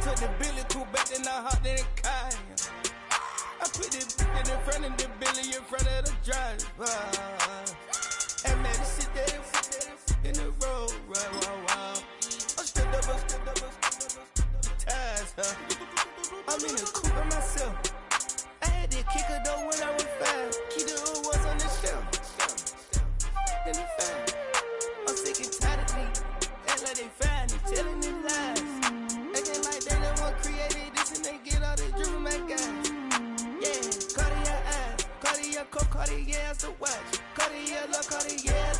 took the Billy Cool back, then I hopped in the car. I put the in front of the Billy in front of the driver. And man, this shit there in the road, wow. I'm stripped up, ties, huh? I'm in the coupe by myself. I had that kicker though when I was 5. Keep the old ones on the shelf. In the fan. I'm sick and tired of these. Act like they fine and telling them lies. Acting like they the one created this and they get all this drip from my guys. Yeah, Cartier eyes, Cartier coat, Cartier as the watch. Cartier look, Cartier,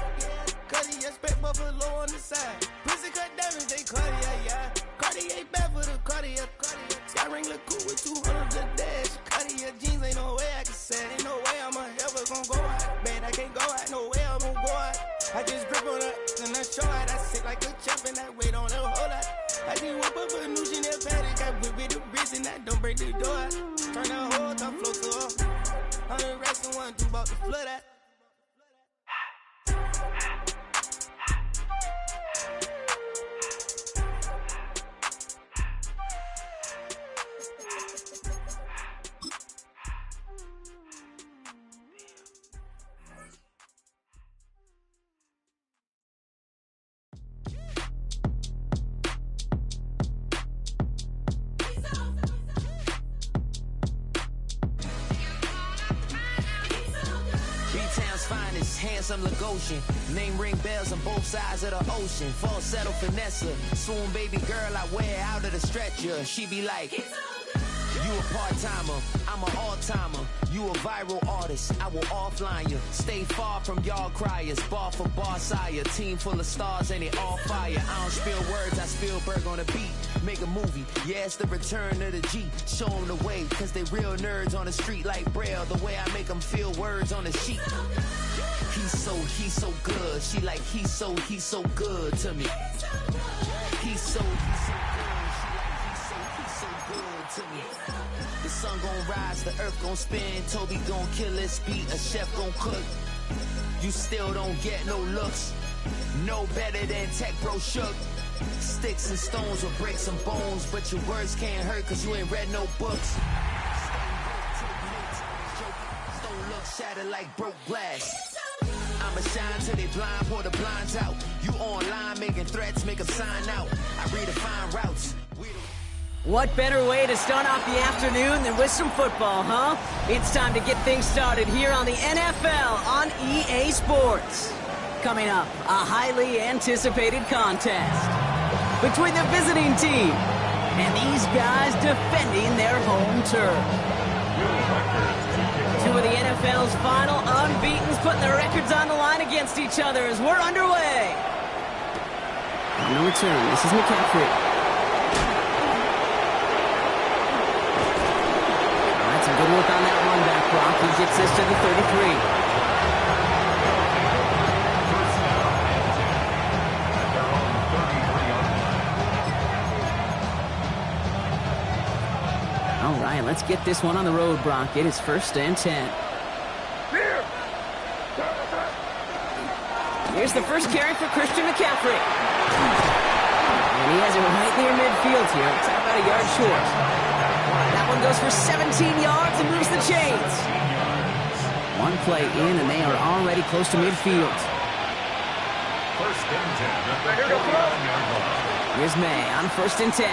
Cartier spec buffalo on the side. Pussy cut diamonds, they Cartier, yeah. Cartier bad for the Cartier. Sky ring look cool with 200 the dash. Cartier jeans, ain't no way I can say. Ain't no way I'm ever gon' go out. Man, I can't go out, no way I'm gon' go out. I just grip on her and I show out. I sit like a champ and I wait on her whole lot. I just whip up a new Chanel paddock. I whip with the bricks and I don't break the door out. Turn the whole top flow to her. 100 racks and 1 2 about to flood out. Handsome Lagosian, name ring bells on both sides of the ocean. Falsetto finesse, swoon baby girl I wear out of the stretcher. She be like, you a part-timer, I'm an all-timer. You a viral artist, I will offline you. Stay far from y'all criers, bar for bar sire. Team full of stars and they all fire. I don't spill words, I Spielberg on a beat. Make a movie, yeah, it's the return of the G. Show them the way, cause they real nerds on the street like Braille. The way I make them feel words on the sheet. He's so good. She like, he's so good to me. He's so good. She like, he's so good to me. The sun gon' rise, the earth gon' spin. Toby gon' kill this beat, a chef gon' cook. You still don't get no looks. No better than Tech Bro Shook. Sticks and stones will break some bones, but your words can't hurt cause you ain't read no books. Stone look shattered like broke glass. I'ma shine till they blind, pour the blinds out. You online making threats, make them sign out. I redefine routes. What better way to start off the afternoon than with some football, huh? It's time to get things started here on the NFL on EA Sports. Coming up, a highly anticipated contest between the visiting team and these guys defending their home turf. Two of the NFL's final unbeatens putting their records on the line against each other as we're underway. On the return, this is McCaffrey. All right, some good work on that run back, Brock. He gets this to the 33. All right, let's get this one on the road, Brock. It is 1st and 10. Here's the first carry for Christian McCaffrey. And he has it right near midfield here. It's about a yard short. That one goes for 17 yards and moves the chains. One play in, and they are already close to midfield. 1st and 10. Here's May on 1st and 10.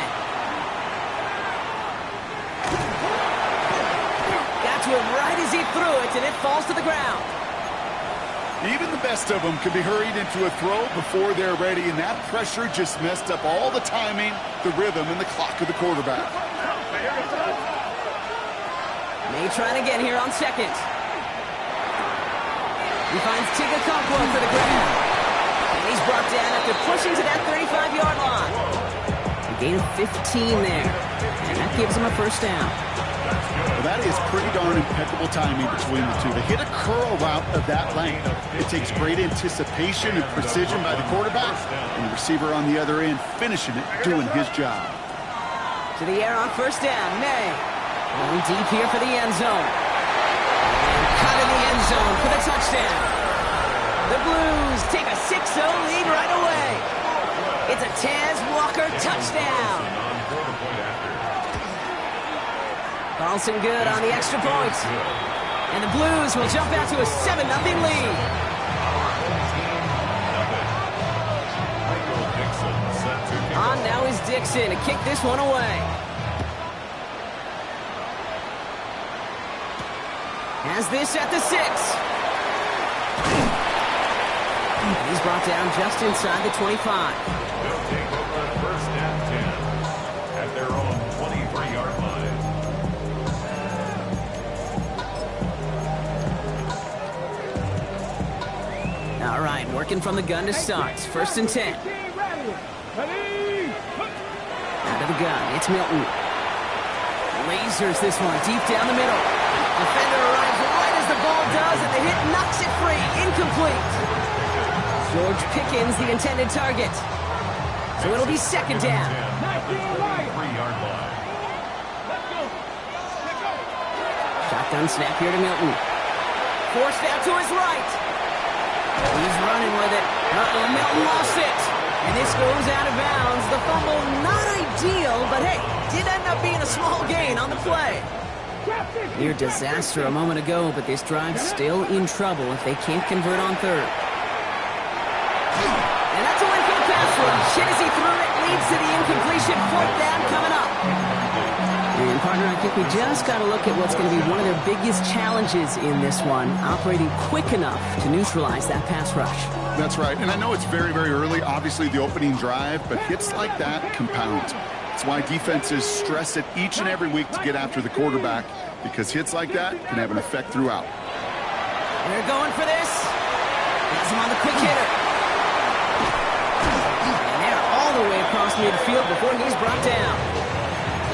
To him right as he threw it, and it falls to the ground. Even the best of them can be hurried into a throw before they're ready, and that pressure just messed up all the timing, the rhythm, and the clock of the quarterback. May trying again here on 2nd. He finds Tigger Conquo for the grab. And he's brought down after pushing to that 35-yard line. A gain of 15 there, and that gives him a 1st down. Well, that is pretty darn impeccable timing between the two. They hit a curl route of that length. It takes great anticipation and precision by the quarterback, and the receiver on the other end finishing it, doing his job. To the air on 1st down, May. Going deep here for the end zone. And cut in the end zone for the touchdown. The Blues take a 6-0 lead right away. It's a Taz Walker touchdown. Nelson good on the extra point. And the Blues will jump out to a 7-0 lead. On now is Dixon to kick this one away. Has this at the 6. He's brought down just inside the 25. They'll take over on first and 10 at their own 23-yard line. All right, working from the gun to start. First and 10. Out of the gun, it's Milton. Lasers this one deep down the middle. Defender arrives right as the ball does, and the hit knocks it free. Incomplete. George Pickens, the intended target. So it'll be second down. Shotgun snap here to Milton. Forced out to his right. He's running with it. Milton lost it. And this goes out of bounds. The fumble, not ideal, but hey, did end up being a small gain on the play. Near disaster a moment ago, but this drive's still in trouble if they can't convert on third. And that's a win for the pass rush. Hit as he threw it, leads to the incompletion. Fourth down coming up. And partner, I think we just got to look at what's going to be one of their biggest challenges in this one, operating quick enough to neutralize that pass rush. That's right, and I know it's very, very early, obviously the opening drive, but hits like that compound. That's why defenses stress it each and every week to get after the quarterback, because hits like that can have an effect throughout. They're going for this. Has him on the quick hitter. And they're all the way across midfield before he's brought down.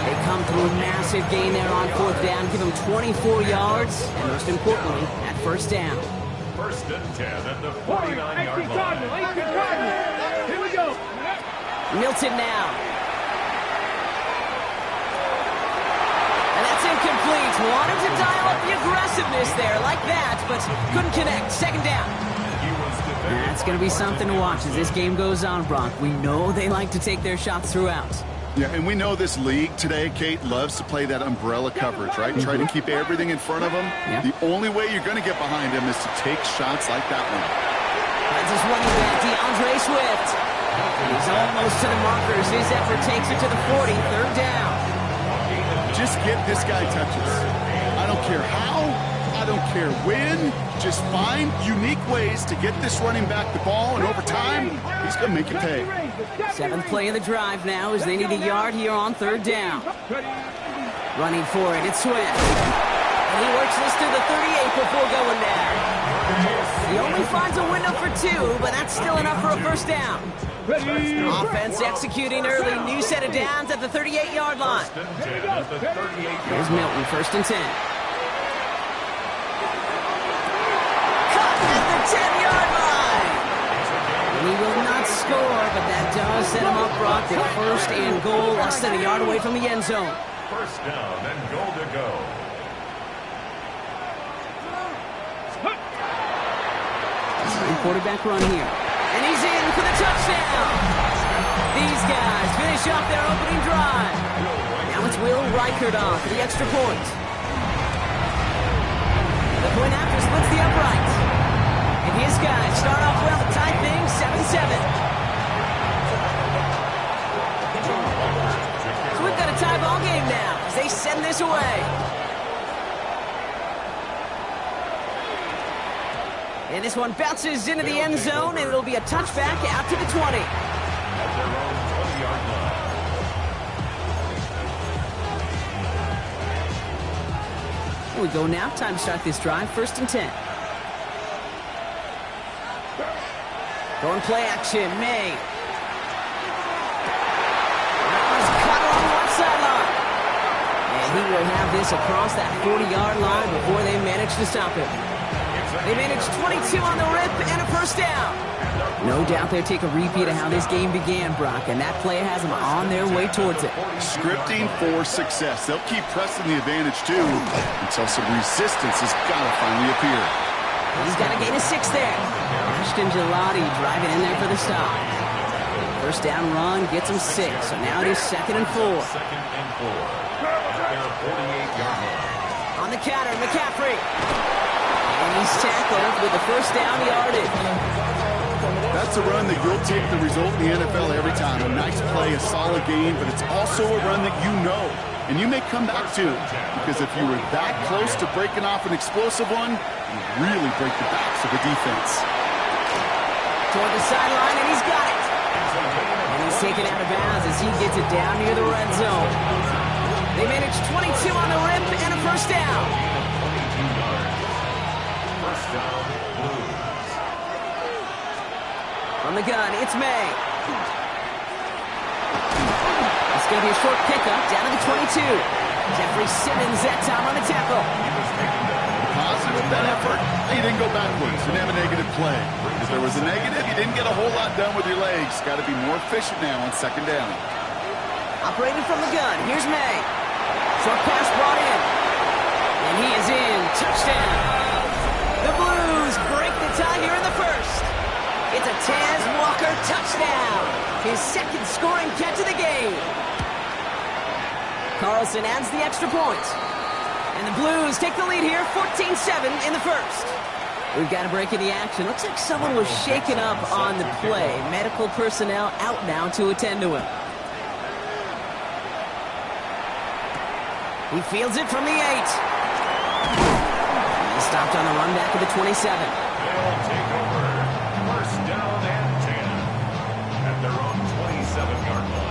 They come through a massive gain there on fourth down, give him 24 yards, and most importantly, at first down. First and 10 at the 49-yard line. Here we go. Milton now. And that's incomplete. Wanted to dial up the aggressiveness there like that, but couldn't connect. Second down. That's going to be something to watch as this game goes on, Brock. We know they like to take their shots throughout. Yeah, and we know this league today, Kate, loves to play that umbrella coverage, right? Try to keep everything in front of them. Yeah. The only way you're going to get behind him is to take shots like that one. Finds his running back, DeAndre Swift. He's almost to the markers. His effort takes it to the 40. Third down. Just get this guy touches. I don't care how, I don't care when. Just find unique ways to get this running back the ball, and over time, he's going to make it pay. Seventh play of the drive now as they need a yard here on third down. Running for it, it's Swift. And he works this to the 38 before going there. He only finds a window for 2, but that's still enough for a first down. Offense executing early. New set of downs at the 38-yard line. Here's Milton, first and 10. Cut at the 10-yard line. And he will not score, but that does set him up, Brock, with first and goal, less than a yard away from the end zone. First down and goal to go. Quarterback run here. And he's in for the touchdown. These guys finish off their opening drive. Now it's Will Reichert on for the extra point. The point after splits the upright. And his guys start off well to tie things 7-7. So we've got a tie ball game now as they send this away. And this one bounces into the end zone, and it'll be a touchback out to the 20. At their own 20-yard line. Here we go now. Time to start this drive. First and 10. Going play action. May. That was cut on one sideline. And he will have this across that 40-yard line before they manage to stop him. They managed 22 on the rip and a first down. No doubt they'll take a repeat of how this game began, Brock, and that play has them on their way towards it. Scripting for success. They'll keep pressing the advantage, too, until some resistance has got to finally appear. He's got to gain a 6 there. Ashton Gelati driving in there for the stop. First down run gets him 6, so now it is 2nd and 4. Second and 4 at their 48-yard line. On the counter, McCaffrey. And he's tackled with the first down yardage. That's a run that you'll take the result in the NFL every time. A nice play, a solid game, but it's also a run that you know and you may come back to, because if you were that close to breaking off an explosive one, you really break the backs of the defense. Toward the sideline, and he's got it. And he's taken out of bounds as he gets it down near the red zone. They manage 22 on the rim and a first down. 22 yards. First down, Blues. From the gun, it's May. It's going to be a short pickup down to the 22. Jeffrey Simmons that time on the tackle. Positive with that effort. He didn't go backwards. Didn't have a negative play. If there was a negative, you didn't get a whole lot done with your legs. Got to be more efficient now on second down. Operating from the gun, here's May. Short pass brought in. And he is in. Touchdown. The Blues break the tie here in the first. It's a Taz Walker touchdown. His second scoring catch of the game. Carlson adds the extra point. And the Blues take the lead here, 14-7 in the first. We've got a break in the action. Looks like someone was shaken up on the play. Medical personnel out now to attend to him. He fields it from the 8. He's stopped on the run back of the 27. They'll take over. First down and 10 at their own 27-yard line.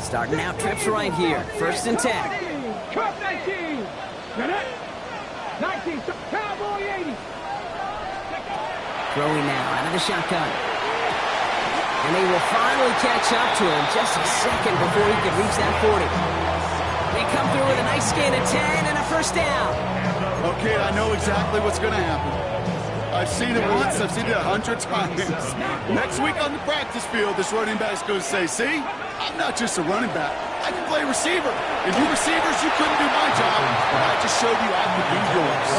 Starting out trips right here. First and 10. Cup 19. 19. Cowboy 80. Throwing now out of the shotgun. And they will finally catch up to him just a second before he can reach that 40. They come through with a nice gain of 10 and a first down. Okay, I know exactly what's going to happen. I've seen it once, I've seen it 100 times. Next week on the practice field, this running back's going to say, see, I'm not just a running back. I can play receiver. And you receivers, you couldn't do my job. But I just showed you I could do yours.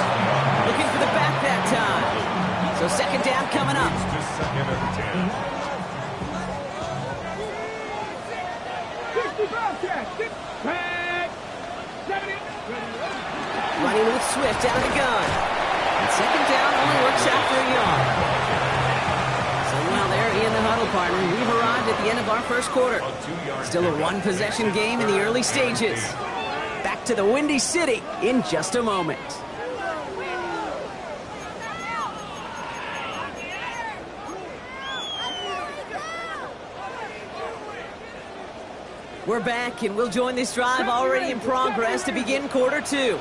Looking for the back that time. So second down coming up. Just second and 10. 60 Bobcats. 6 tag. 70. Running with Swift out of the gun. And second down only works after a yard. So while they're in the huddle, partner, we've arrived at the end of our first quarter. Still a one-possession game in the early stages. Back to the Windy City in just a moment. We're back, and we'll join this drive already in progress to begin quarter two.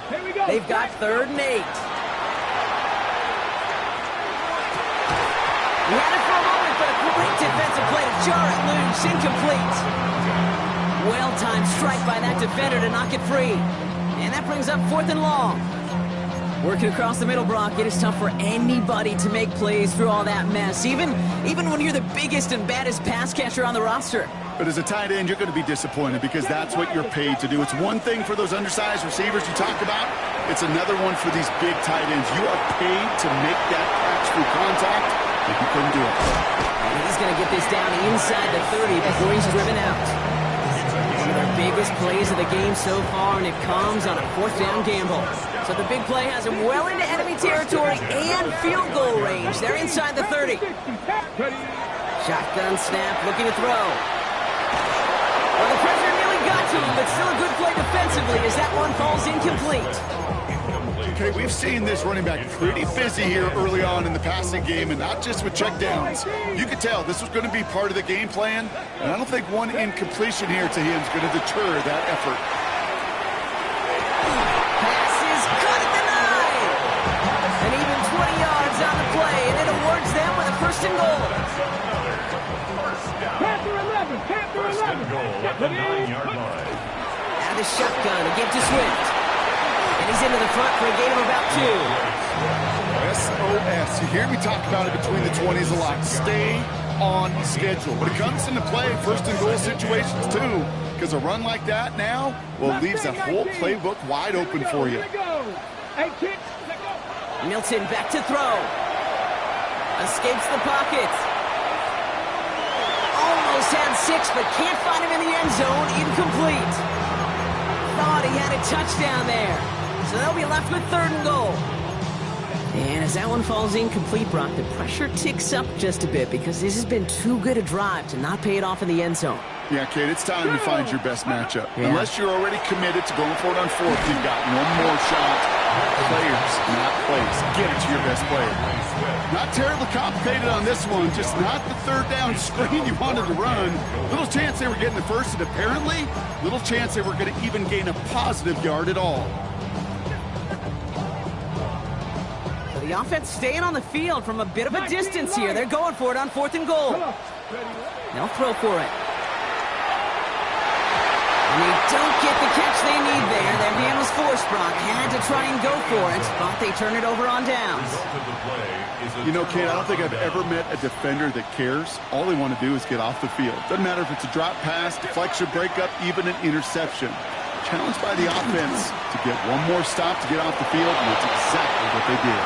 They've got 3rd and 8. He had it for a moment, but a great defensive play to jar it loose. Incomplete. Well-timed strike by that defender to knock it free. And that brings up 4th and long. Working across the middle, Brock, it is tough for anybody to make plays through all that mess, even when you're the biggest and baddest pass catcher on the roster. But as a tight end, you're going to be disappointed because that's what you're paid to do. It's one thing for those undersized receivers you talk about. It's another one for these big tight ends. You are paid to make that catch through contact, and you couldn't do it. And he's going to get this down inside the 30 before he's driven out. One of their biggest plays of the game so far, and it comes on a 4th down gamble. So the big play has him well into enemy territory and field goal range. They're inside the 30. Shotgun snap, looking to throw. Well, the pressure nearly got to him, but still a good play defensively as that one falls incomplete. Okay, we've seen this running back pretty busy here early on in the passing game, and not just with checkdowns. You could tell this was going to be part of the game plan, and I don't think one incompletion here to him is going to deter that effort. Pass is cut at the 9. And even 20 yards on the play, and it awards them with a 1st and goal. Panther 11. Panther 11. First and goal at the 9-yard line. Out of the shotgun, again to Swift. And he's into the front for a gain of about 2. SOS. You hear me talk about it between the 20s a lot. Stay on schedule. When it comes into play, 1st and goal situations too, because a run like that now, well, leaves the whole playbook wide open for you. Milton back to throw. Escapes the pocket. Almost had 6, but can't find him in the end zone. Incomplete. Thought he had a touchdown there. So they'll be left with 3rd and goal. And as that one falls incomplete, Brock, the pressure ticks up just a bit because this has been too good a drive to not pay it off in the end zone. Yeah, Kate, it's time to find your best matchup. Yeah. Unless you're already committed to going for it on 4th, you've got one more shot. Players, not plays. Get it to your best player. Not terribly complicated on this one, just not the 3rd down screen you wanted to run. Little chance they were getting the first, and apparently, little chance they were going to even gain a positive yard at all. The offense staying on the field from a bit of a distance here. They're going for it on 4th and goal. They'll throw for it. And they don't get the catch they need there. Their man was forced, Brock. Had to try and go for it, but they turn it over on downs. You know, Kate, I don't think I've ever met a defender that cares. All they want to do is get off the field. Doesn't matter if it's a drop pass, deflection, breakup, even an interception. Challenged by the offense to get one more stop to get off the field, and that's exactly what they did.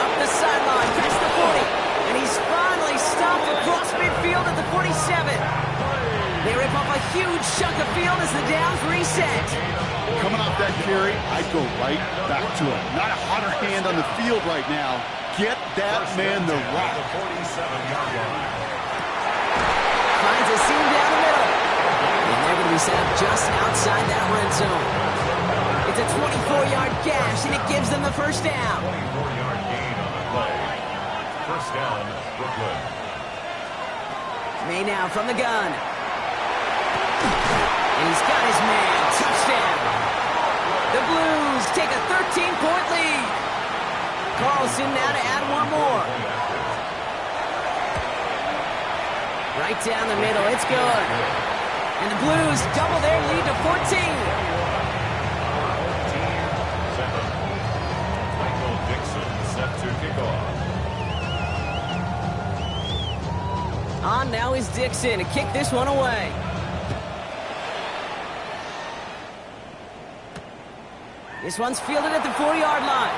Up the sideline, past the 40, and he's finally stopped across midfield at the 47. They rip off a huge chunk of field as the downs reset. Coming off that carry, I'd go right back to him. Not a hotter hand on the field right now. Get that man the rock. Finds a seam down the middle. And they're going to be set up just outside that red zone. It's a 24-yard gash, and it gives them the first down. 24-yard gain on the play. First down, Brooklyn. May now from the gun. And he's got his man. Touchdown. The Blues take a 13-point lead. Carlson now to add one more. Right down the middle. It's good. And the Blues double their lead to 14. Michael Dixon set to kick off. On now is Dixon to kick this one away. This one's fielded at the 4-yard line.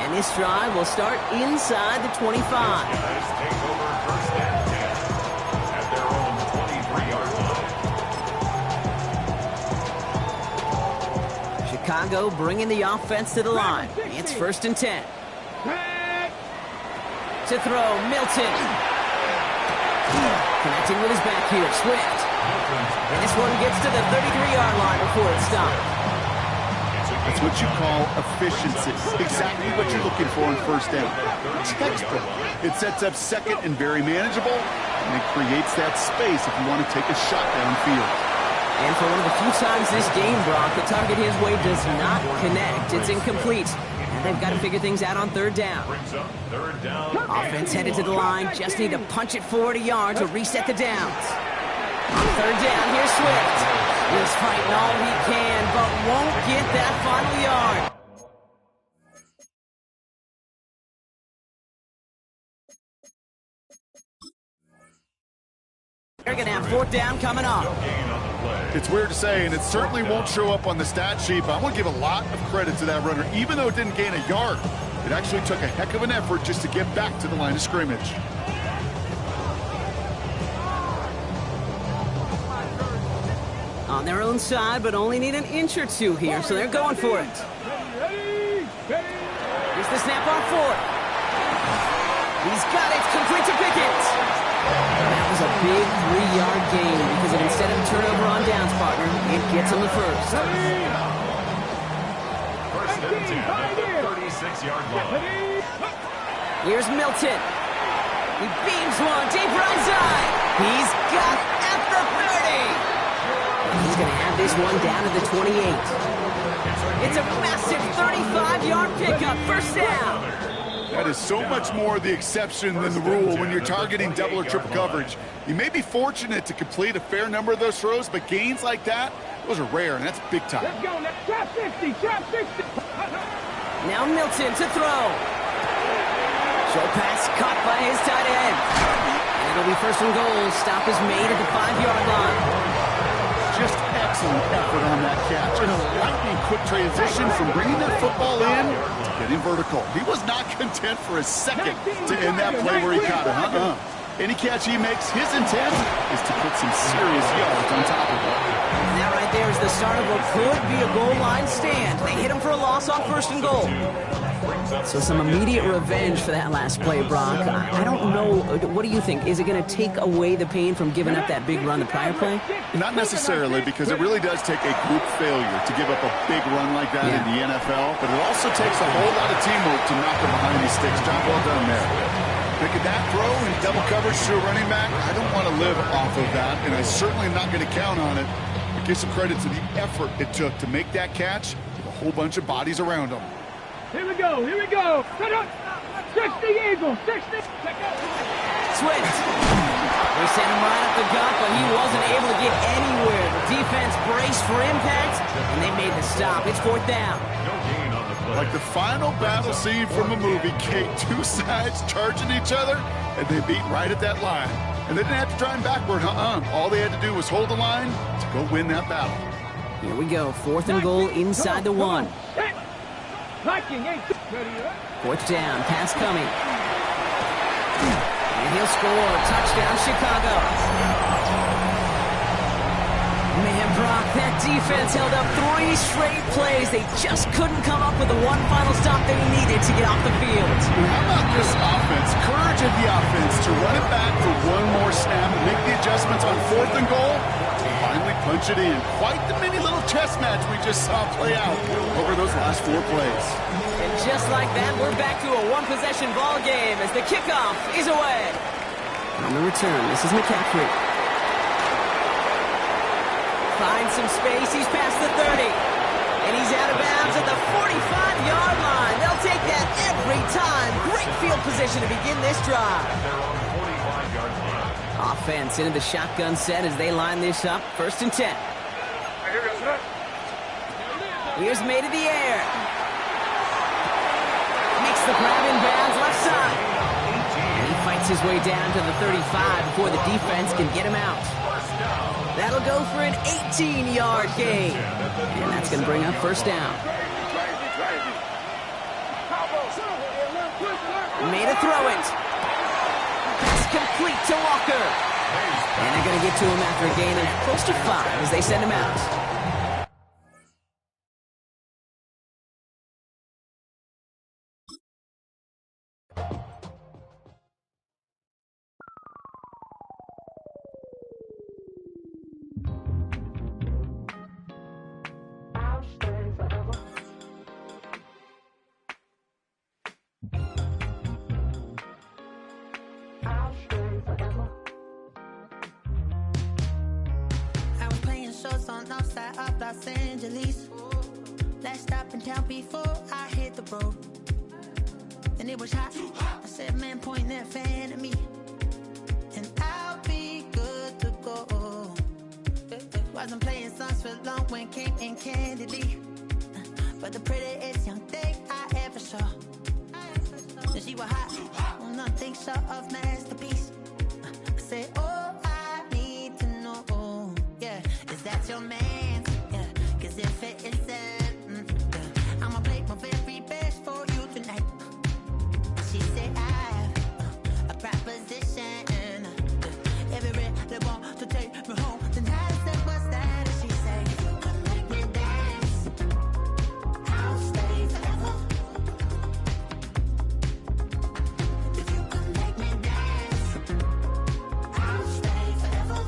And this drive will start inside the 25. Guys take over first and 10 at their own 23-yard line. Chicago bringing the offense to the line. It's 1st and 10. To throw, Milton. Connecting with his back here, Swift. And this one gets to the 33-yard line before it's stopped. That's what you call efficiency. Exactly what you're looking for on first down. Textbook. It sets up 2nd and very manageable, and it creates that space if you want to take a shot downfield. And for one of the few times this game, Brock, the target his way does not connect. It's incomplete. And they've got to figure things out on 3rd down. Offense headed to the line. Just need to punch it forward a yard to reset the downs. On 3rd down, here's Swift. He's fighting all he can, but won't get that final yard. They're going to have 4th down coming up. It's weird to say, and it certainly won't show up on the stat sheet, but I want to give a lot of credit to that runner. Even though it didn't gain a yard, it actually took a heck of an effort just to get back to the line of scrimmage. On their own side, but only need an inch or two here, so they're going for it. Here's the snap on 4th. He's got it, complete to Pickett. That was a big 3-yard gain because of instead of a turnover on downs, partner, it gets him the first. First and 10 at the 36-yard line. Here's Milton. He beams one deep right side. He's got at the 30. He's going to have this one down to the 28. It's a massive 35-yard pickup, first down. That is so much more the exception than the rule when you're targeting double or triple coverage. You may be fortunate to complete a fair number of those throws, but gains like that, those are rare, and that's big time. Let's go. Trap 50, trap 50. Now Milton to throw. Short pass caught by his tight end. And it'll be 1st and goal. Stop is made at the 5-yard line. excellent effort on that catch. And a lightning quick transition from bringing that football in to getting vertical. He was not content for a second to end that play where he caught it. Any catch he makes, his intent is to put some serious yards on top of it. And that right there is the start of what could be a goal line stand. They hit him for a loss on 1st and goal. So some immediate revenge for that last play, Brock. I don't know. What do you think? Is it going to take away the pain from giving up that big run the prior play? Not necessarily, because it really does take a group failure to give up a big run like that in the NFL. But it also takes a whole lot of teamwork to knock him behind these sticks. Job well done there. Making that throw in double coverage to a running back, I don't want to live off of that, and I certainly am not going to count on it. But give some credit to the effort it took to make that catch with a whole bunch of bodies around him. Here we go. Set up. 60 Eagles. 60. Swift. They sent him right up the gut, but he wasn't able to get anywhere. The defense braced for impact, and they made the stop. It's 4th down. Like the final battle scene from a movie, Kate, two sides charging each other, and they beat right at that line. And they didn't have to drive backward, All they had to do was hold the line to go win that battle. Here we go, 4th and goal inside the 1. 4th down, pass coming. And he'll score. Touchdown, Chicago. Man, Brock, that defense held up 3 straight plays. They just couldn't come up with the one final stop they needed to get off the field. How about this offense? Courage of the offense to run it back for one more snap and make the adjustments on 4th and goal to finally punch it in. Quite the mini little chess match we just saw play out over those last 4 plays. And just like that, we're back to a one-possession ball game as the kickoff is away. On the return, this is McCaffrey. Finds some space, he's past the 30. And he's out of bounds at the 45-yard line. They'll take that every time. Great field position to begin this drive. Offense into the shotgun set as they line this up. 1st and 10. Here's made in the air. Makes the grab in bounds left side. And he fights his way down to the 35 before the defense can get him out. That'll go for an 18-yard gain. And that's going to bring up 1st down. Made a throw it. Pass complete to Walker. And they're going to get to him after a gain of close to 5 as they send him out. On outside of Los Angeles. Last stop in town before I hit the road. And it was hot. I said, man, point that fan at me. And I'll be good to go. Wasn't playing songs for long when came in candidly. But the prettiest young thing I ever saw. And she was hot. Well, nothing short of masterpiece. I said, oh, I need to know. Yeah, is that your man? Yeah, cause if it isn't, yeah, I'ma play my very best for you tonight. She said I have a proposition. Every they want to take me home tonight. I said, what's that? And she said, if you can make me dance, I'll stay forever. If you can make me dance, I'll stay forever.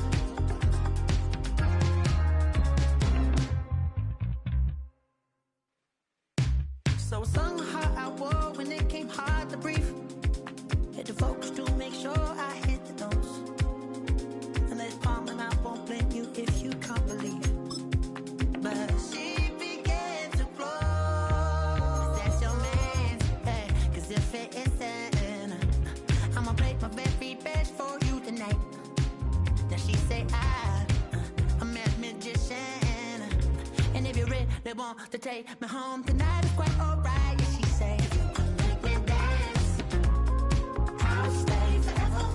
So I sung how I wore when it came hard to breathe. Had to focus to make sure I hit the notes. And let's palm and I won't blame you if you can't believe. But she began to flow. That's your man, hey, cause if it isn't, I'ma play my very best for you tonight. Now she say I'm a magician. And if you're ready, they want to take me home tonight, it's quite alright. Yeah, she say, if you can make me dance, I'll stay forever.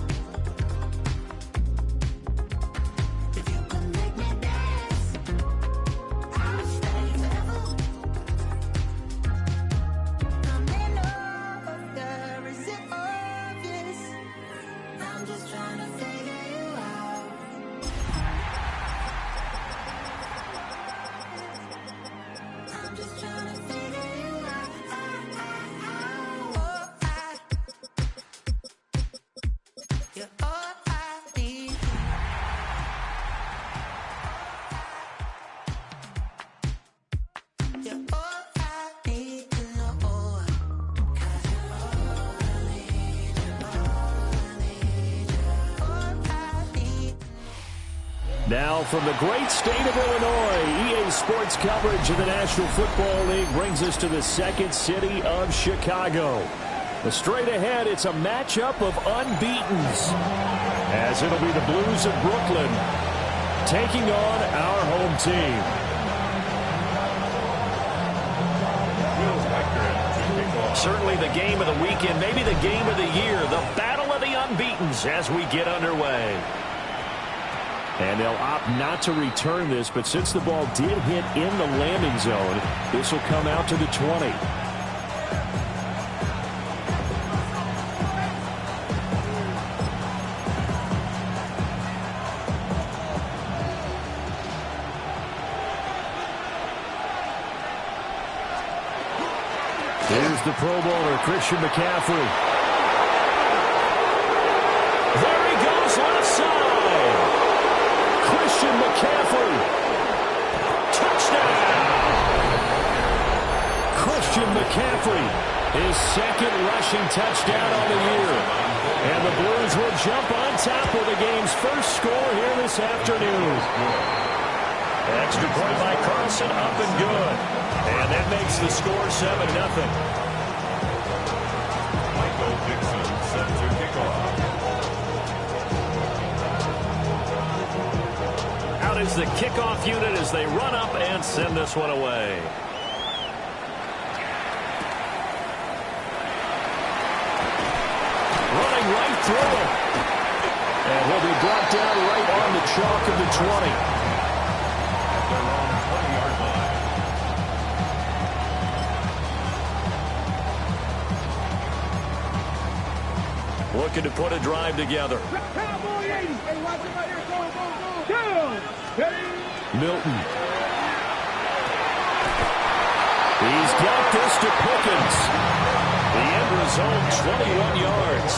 If you can make me dance, Now from the great state of Illinois, EA Sports coverage of the National Football League brings us to the second city of Chicago. Straight ahead, it's a matchup of unbeatens, as it'll be the Blues of Brooklyn taking on our home team. Certainly the game of the weekend, maybe the game of the year, the battle of the unbeatens as we get underway. And they'll opt not to return this, but since the ball did hit in the landing zone, this will come out to the 20. Here's the Pro Bowler, Christian McCaffrey. There he goes, left side. Christian McCaffrey. Touchdown. Christian McCaffrey, his second rushing touchdown on the year. And the Blues will jump on top with the game's first score here this afternoon. Extra point by Carlson, up and good. And that makes the score 7-0. Michael Dixon set to kick off. Out is the kickoff unit as they run up and send this one away. Running right through him. And he'll be brought down right on the chalk of the 20. Looking to put a drive together. Milton. He's got this to Pickens. The end result, 21 yards.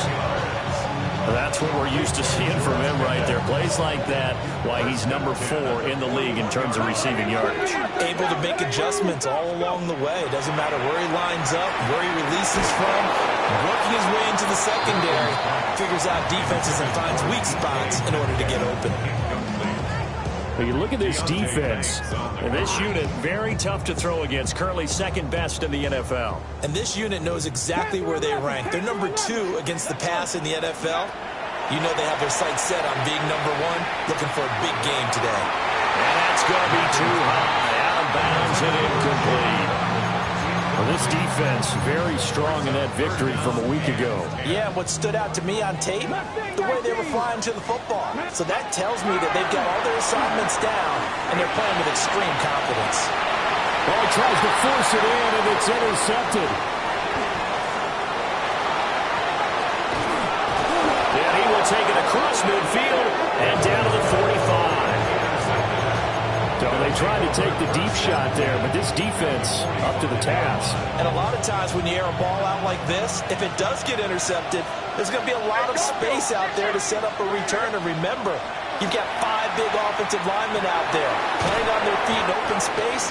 That's what we're used to seeing from him right there. Plays like that, why he's number 4 in the league in terms of receiving yardage. Able to make adjustments all along the way. Doesn't matter where he lines up, where he releases from. Working his way into the secondary. Figures out defenses and finds weak spots in order to get open. But you look at this defense, and this unit, very tough to throw against, currently second best in the NFL. And this unit knows exactly where they rank. They're number 2 against the pass in the NFL. You know they have their sights set on being number 1, looking for a big game today. And that's going to be too high, out of bounds and incomplete. Well, this defense very strong in that victory from a week ago. Yeah, what stood out to me on tape, the way they were flying to the football. So that tells me that they've got all their assignments down, and they're playing with extreme confidence. Well, he tries to force it in, and it's intercepted. And he will take it across midfield and down to the 45. So they tried to take the deep shot there, but this defense up to the task. And a lot of times when you air a ball out like this, if it does get intercepted, there's going to be a lot of space out there to set up a return. And remember, you've got 5 big offensive linemen out there playing on their feet in open space.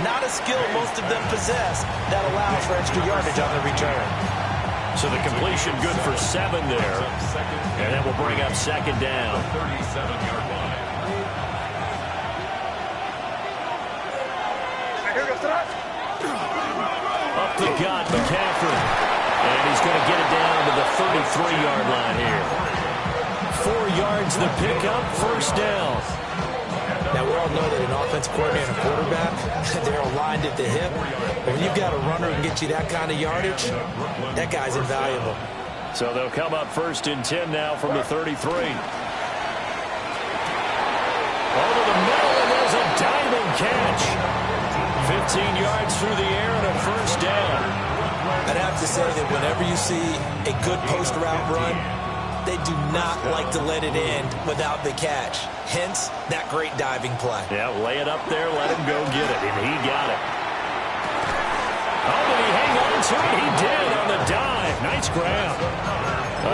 Not a skill most of them possess that allows for extra yardage on the return. So the completion good for 7 there. And that will bring up second down. 37-yard line. Up the gut, McCaffrey. And he's going to get it down to the 33-yard line here. 4 yards the pickup, first down. Now, we all know that an offensive coordinator and a quarterback, they're aligned at the hip. But when you've got a runner who can get you that kind of yardage, that guy's invaluable. So they'll come up first and 10 now from the 33. Over the middle, and there's a diving catch. 15 yards through the air and a first down. I'd have to say that whenever you see a good post route run, they do not like to let it end without the catch. Hence, that great diving play. Yeah, lay it up there, let him go get it, and he got it. Oh, did he hang on to it? He did on the dive. Nice grab.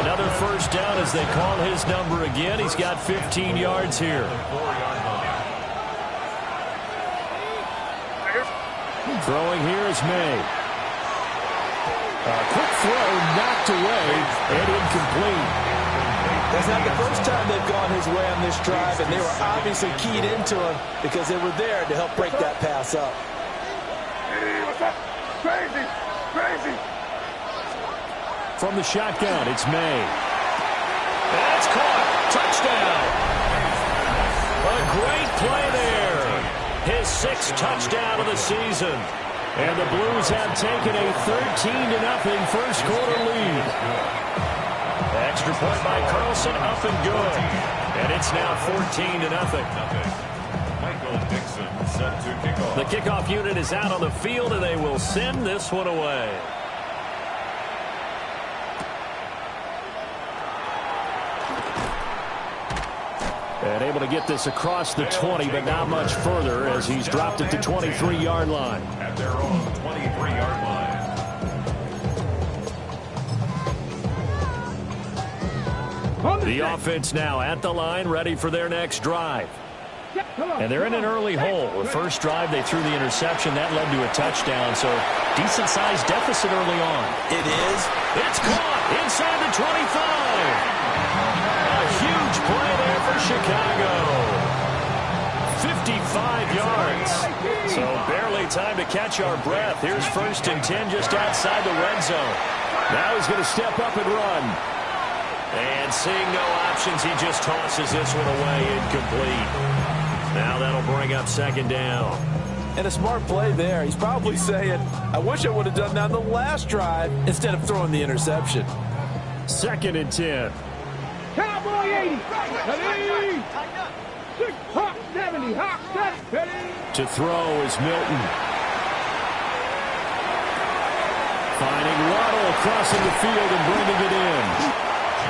Another first down as they call his number again. He's got 15 yards here. Throwing here is May. A quick throw knocked away and incomplete. That's not the first time they've gone his way on this drive, and they were obviously keyed into him because they were there to help break that pass up. Hey, what's up? Crazy, crazy. From the shotgun, it's May. That's caught. Touchdown. A great play there. His 6th touchdown of the season. And the Blues have taken a 13-0 first quarter lead. Extra point by Carlson, up and good. And it's now 14-0. Michael Dixon set to kick off. The kickoff unit is out on the field, and they will send this one away. And able to get this across the 20, but not much further as he's dropped at the 23-yard line. At their own 23-yard line. The offense now at the line, ready for their next drive. And they're in an early hole. The first drive, they threw the interception. That led to a touchdown, so decent-sized deficit early on. It is. It's caught inside the 25. A huge play there for Chicago. 55 yards. So barely time to catch our breath. Here's 1st and 10 just outside the red zone. Now he's going to step up and run. And seeing no options, he just tosses this one away, incomplete. Now that'll bring up 2nd down. And a smart play there. He's probably saying, I wish I would have done that on the last drive instead of throwing the interception. 2nd and 10. Cowboy 80. Ready. 6 hot 70. Hot 70. To throw is Milton. Finding Waddle crossing the field and bringing it in.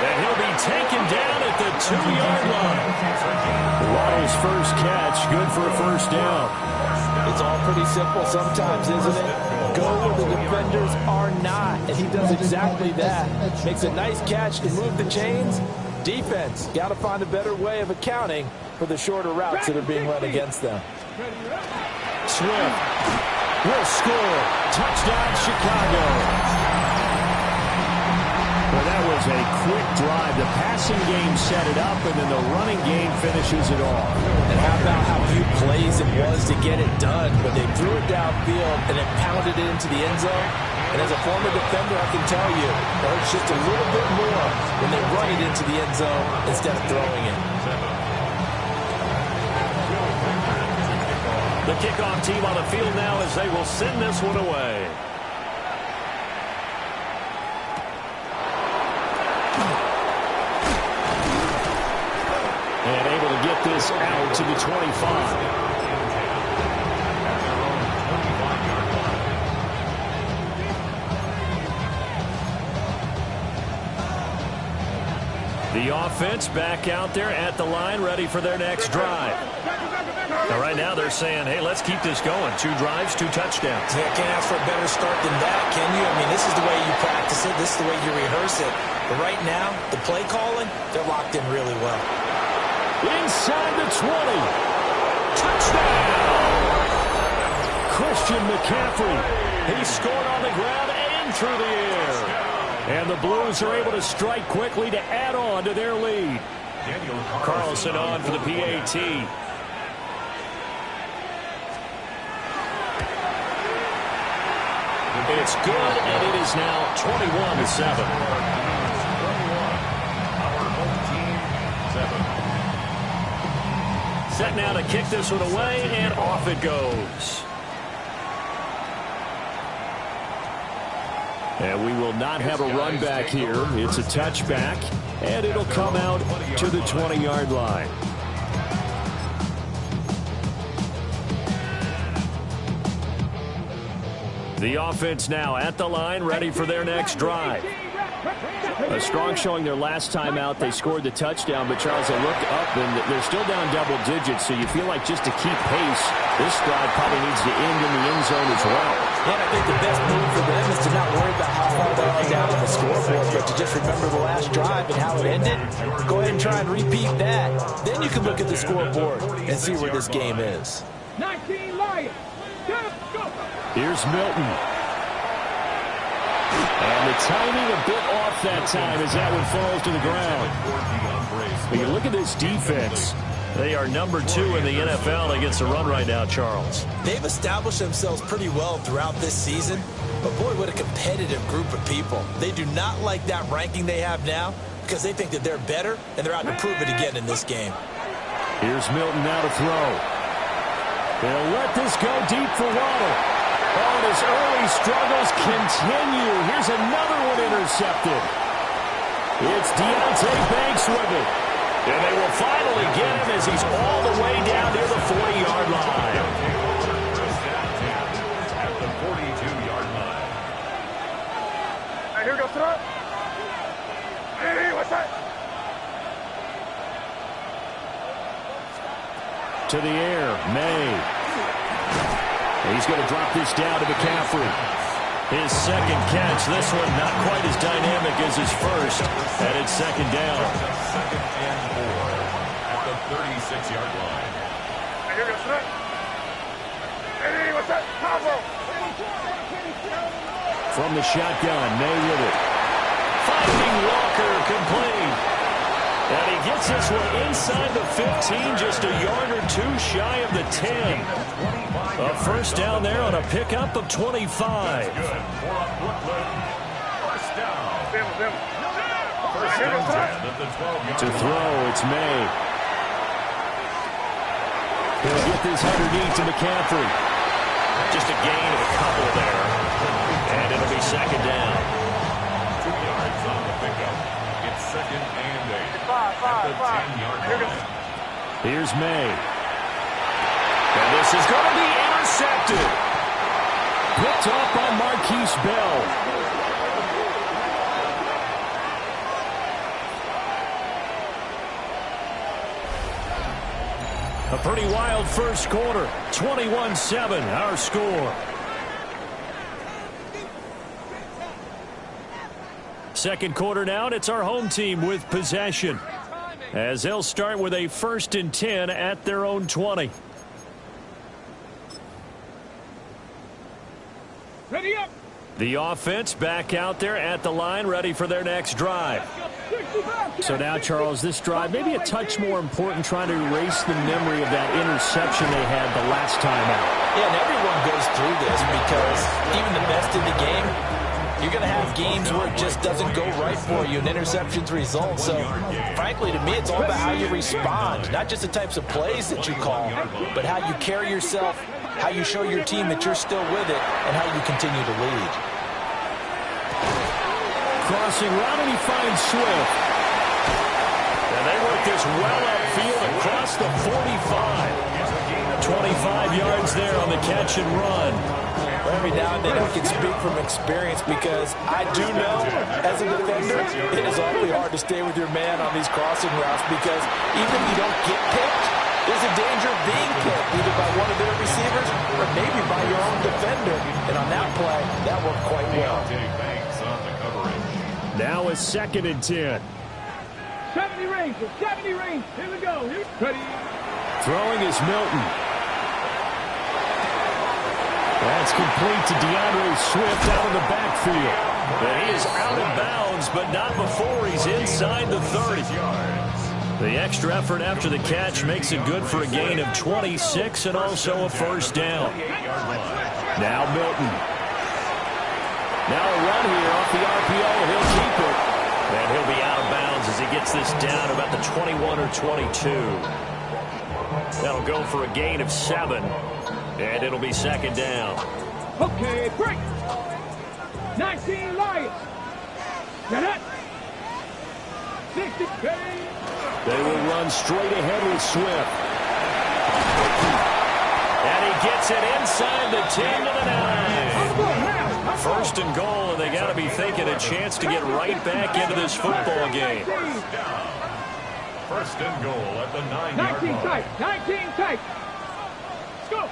And he'll be taken down at the 2-yard line. Waddle's first catch, good for a 1st down. It's all pretty simple sometimes, isn't it? Go where the defenders are not, and he does exactly that. Makes a nice catch to move the chains. Defense, got to find a better way of accounting for the shorter routes that are being run against them. Swift will score. Touchdown, Chicago. Well, that was a quick drive. The passing game set it up, and then the running game finishes it off. And how about how few plays it was to get it done when they threw it downfield and then pounded it into the end zone? And as a former defender, I can tell you, it hurts just a little bit more when they run it into the end zone instead of throwing it. The kickoff team on the field now as they will send this one away. And able to get this out to the 25. The offense back out there at the line, ready for their next drive. Now, right now they're saying, hey, let's keep this going. 2 drives, 2 touchdowns. Yeah, can't ask for a better start than that, can you? I mean, this is the way you practice it. This is the way you rehearse it. But right now, the play calling, they're locked in really well. Inside the 20. Touchdown! Christian McCaffrey. He scored on the ground and through the air. And the Blues are able to strike quickly to add on to their lead. Carlson on for the PAT. It's good, and it is now 21-7. Set now to kick this one away, and off it goes. And we will not have a run back here. It's a touchback, and it'll come out to the 20-yard line. The offense now at the line, ready for their next drive. A strong showing their last time out. They scored the touchdown, but Charles, they look up, and they're still down double digits, so you feel like just to keep pace, this drive probably needs to end in the end zone as well. Yeah, I think the best move for them is to not worry about how far they are down on the scoreboard, but to just remember the last drive and how it ended. Go ahead and try and repeat that. Then you can look at the scoreboard and see where this game is. 19 Lions. Go. Here's Milton. And the timing a bit off that time as that one falls to the ground. But you look at this defense. They are number 2 in the NFL against the run right now, Charles. They've established themselves pretty well throughout this season. But, boy, what a competitive group of people. They do not like that ranking they have now because they think that they're better, and they're out to prove it again in this game. Here's Milton now to throw. They'll let this go deep for Waddle. Oh, and his early struggles continue. Here's another one intercepted. It's Deontay Banks with it. And they will finally get him as he's all the way down near the 40-yard line. At the 42-yard line. Here we go, throw. Hey, what's that? To the air, May. He's going to drop this down to McCaffrey. His second catch, this one not quite as dynamic as his first, and it's second down. Second and 4 at the 36-yard line. Here we go, throw. Hey, what's that? Combo. From the shotgun, May with it. Finding Walker, complete. And he gets this one inside the 15, just a yard or two shy of the 10. A first down there on a pickup of 25. First down. First and 10 at the 12-yard To throw, it's May. He'll get this underneath to McCaffrey. Just a gain of a couple there. And it'll be second down. 2 yards on the pickup. It's second and 8 at the 10-yard line. Here's May. And this is going to be intercepted. Picked off by Marquise Bell. A pretty wild first quarter. 21-7, our score. Second quarter now, and it's our home team with possession, as they'll start with a 1st and 10 at their own 20. Ready up. The offense back out there at the line, ready for their next drive. So now, Charles, this drive maybe a touch more important, trying to erase the memory of that interception they had the last time out. Yeah, and everyone goes through this because even the best in the game, you're going to have games where it just doesn't go right for you, and interceptions result. So, frankly, to me, it's all about how you respond, not just the types of plays that you call, but how you carry yourself, how you show your team that you're still with it, and how you continue to lead. Crossing route, and he finds Swift. And they work this well upfield across the 45. 25 yards there on the catch and run. Every now and then I can speak from experience because I do know, as a defender, it is awfully hard to stay with your man on these crossing routes because even if you don't get picked, there's a danger of being picked either by one of their receivers or maybe by your own defender. And on that play, that worked quite well. Now a 2nd and 10. 70 range, 70 range. Here we go. Ready. Throwing is Milton. That's complete to DeAndre Swift out of the backfield. And he is out of bounds, but not before he's inside the 30. The extra effort after the catch makes it good for a gain of 26 and also a first down. Now Milton. Now a run here off the RPO. He'll keep it. And he'll be out of bounds as he gets this down to about the 21 or 22. That'll go for a gain of 7. And it'll be second down. Okay, break. 19 Lions. Get it. 60. They will run straight ahead with Swift. And he gets it inside the 10 to the 9. First and goal, and they got to be thinking a chance to get right back into this football game. First and goal at the 9-yard line. 19 tight. Let's go.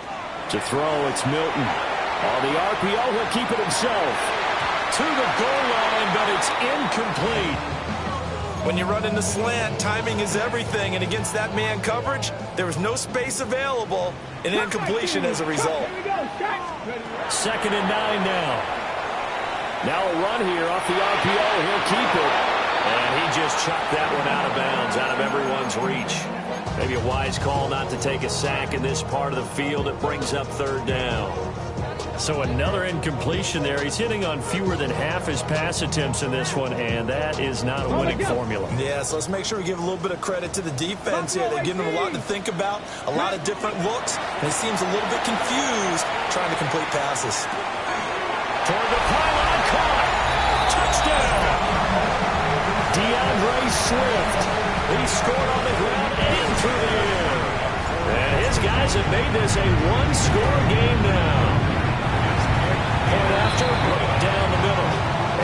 To throw, it's Milton. On the RPO, he'll keep it himself. To the goal line, but it's incomplete. When you run in the slant, timing is everything, and against that man coverage, there was no space available, and incompletion as a result. 2nd and 9 now. Now a run here off the RPO. He'll keep it. And he just chucked that one out of bounds, out of everyone's reach. Maybe a wise call not to take a sack in this part of the field. It brings up third down. So another incompletion there. He's hitting on fewer than half his pass attempts in this one, and that is not a winning formula. Yeah, so let's make sure we give a little bit of credit to the defense here. They're giving him a lot to think about, a lot of different looks, and he seems a little bit confused trying to complete passes. Toward the pylon, caught. Touchdown. DeAndre Swift. He scored on the ground and through the air. And his guys have made this a one-score game now. Point after, right down the middle.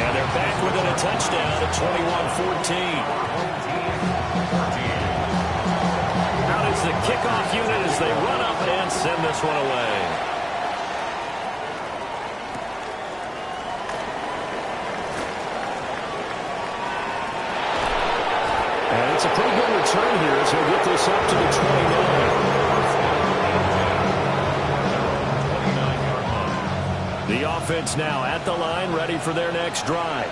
And they're back within a touchdown at 21-14. Out is the kickoff unit as they run up and send this one away. And it's a pretty good return here as he'll get this up to the 29. The offense now at the line, ready for their next drive.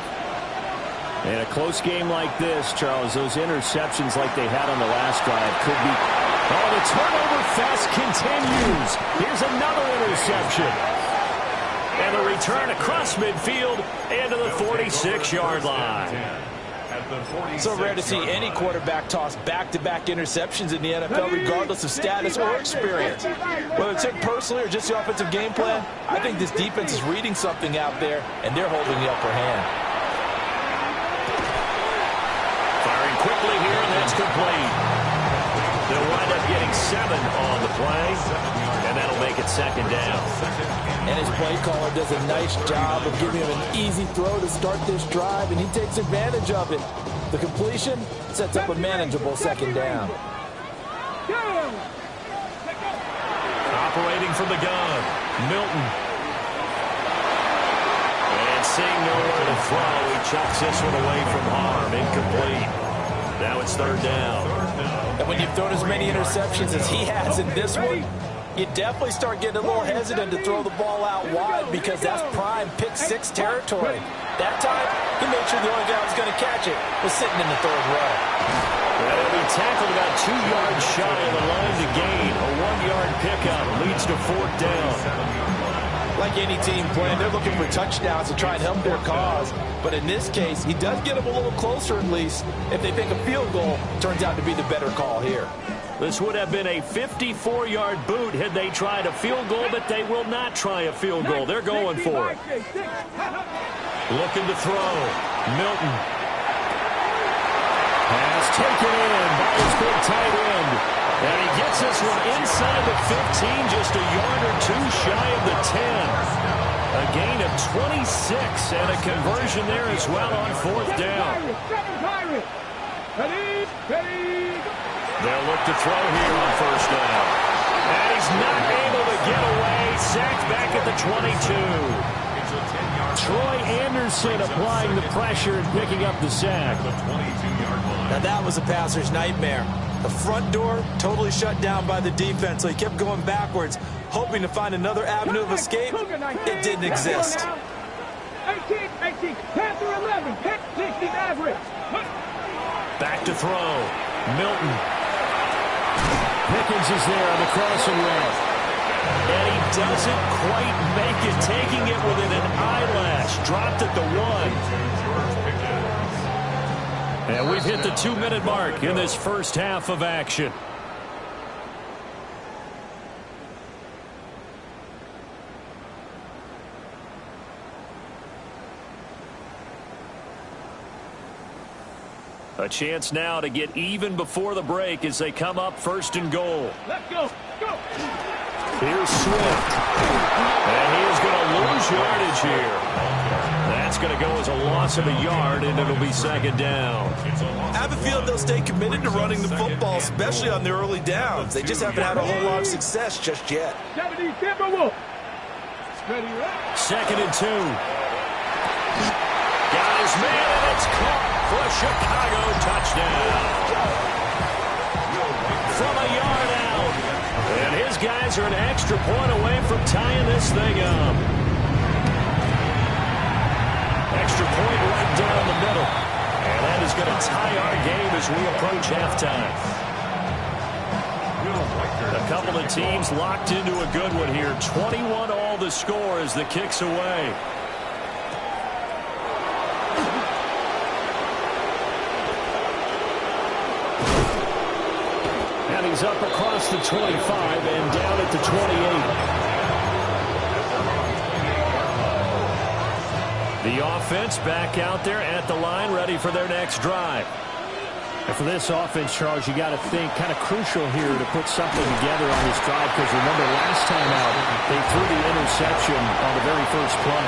In a close game like this, Charles, those interceptions like they had on the last drive could be... Oh, the turnover fest continues. Here's another interception. And the return across midfield into the 46-yard line. So rare to see any quarterback toss back-to-back interceptions in the NFL, regardless of status or experience. Whether it's him personally or just the offensive game plan, I think this defense is reading something out there, and they're holding the upper hand. Firing quickly here, and that's complete. They'll wind up getting 7 on the play, and that'll make it second down. And his play caller does a nice job of giving him an easy throw to start this drive, and he takes advantage of it. The completion sets up a manageable second down. Operating from the gun, Milton. And seeing nowhere to throw, he chucks this one away from harm. Incomplete. Now it's third down. And when you've thrown as many interceptions as he has in this one, you definitely start getting a little hesitant to throw the ball out wide because that's prime pick 6 territory. That time, he made sure the only guy who was going to catch it was sitting in the third row. Well, he'll be tackled about 2 yards shy of the line to gain. A 1-yard pickup leads to fourth down. Like any team plan, they're looking for touchdowns to try and help their cause. But in this case, he does get them a little closer at least if they think a field goal turns out to be the better call here. This would have been a 54-yard boot had they tried a field goal, but they will not try a field goal. They're going for it. Looking to throw. Milton. Pass taken in by his big tight end. And he gets this one inside the 15, just a yard or 2 shy of the 10. A gain of 26 and a conversion there as well on fourth down. They'll look to throw here on first down. And he's not able to get away. Sacked back at the 22. Troy Anderson applying the pressure and picking up the sack. Now that was a passer's nightmare. The front door totally shut down by the defense, so he kept going backwards, hoping to find another avenue of escape. It didn't exist. 18, 10 through 11, 60 average. Back to throw. Milton. Pickens is there on the crossing route. And he doesn't quite make it, taking it within an eyelash. Dropped at the 1. And we've hit the 2-minute mark in this first half of action. A chance now to get even before the break as they come up first and goal. Let's go. Go. Here's Swift. And he is going to lose yardage here. That's going to go as a loss of a yard, and it'll be second down. I have a feeling they'll stay committed to running the football, especially on their early downs. They just haven't had a whole lot of success just yet. 70 Timberwolves. Second and 2. Got his man, and it's caught for a Chicago touchdown. From a yard out. And his guys are an extra point away from tying this thing up. as we approach halftime. A couple of teams locked into a good one here. 21-all the score as the kick's away. And he's up across the 25 and down at the 28. The offense back out there at the line, ready for their next drive. And for this offense, Charles, you got to think kind of crucial here to put something together on this drive, because remember last time out they threw the interception on the very first play.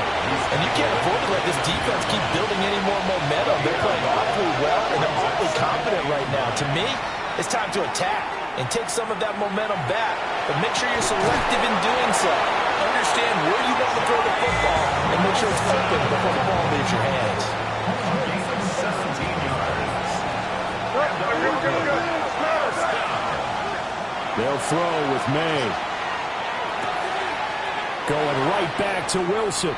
And you can't afford to let this defense keep building any more momentum. They're playing awfully well, and they're awfully confident right now. To me, it's time to attack and take some of that momentum back. But make sure you're selective in doing so. Understand where you want to throw the football and make sure it's open before the ball leaves your hands. They'll throw with May. Going right back to Wilson.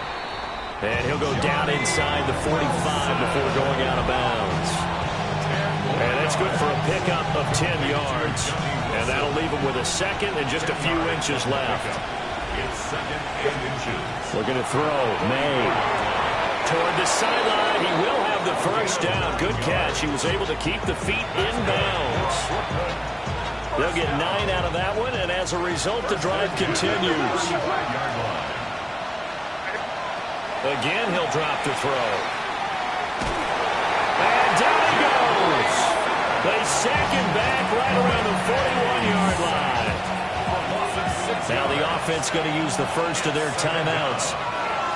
And he'll go down inside the 45 before going out of bounds. And that's good for a pickup of 10 yards. And that'll leave him with a second and just a few inches left. It's second and inches. Looking to throw. May. Toward the sideline. He will have the first down. Good catch. He was able to keep the feet in bounds. They'll get 9 out of that one, and as a result, the drive continues. Again, he'll drop the throw. And down he goes. They sack him back right around the 41-yard line. Now the offense going to use the first of their timeouts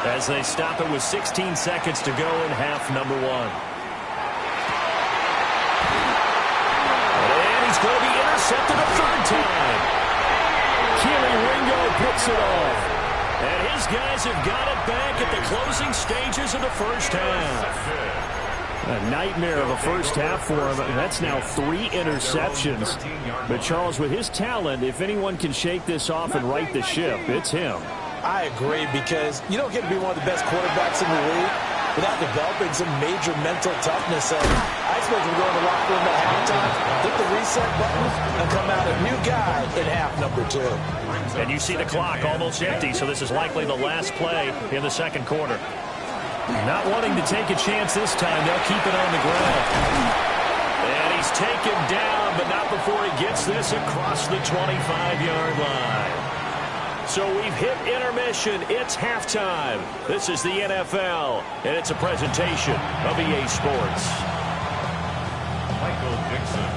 as they stop it with 16 seconds to go in half number 1. And he's going to be intercepted a third time. Keely Ringo picks it off. And his guys have got it back at the closing stages of the first half. A nightmare of a first half for him. That's now 3 interceptions. But Charles, with his talent, if anyone can shake this off and right the ship, it's him. I agree, because you don't get to be one of the best quarterbacks in the league without developing some major mental toughness. So I expect him to go in the locker room at halftime, hit the reset button, and come out a new guy in half number 2. And you see the clock almost empty, so this is likely the last play in the second quarter. Not wanting to take a chance this time, they'll keep it on the ground. And he's taken down, but not before he gets this across the 25-yard line. So we've hit intermission. It's halftime. This is the NFL, and it's a presentation of EA Sports. Michael Dixon.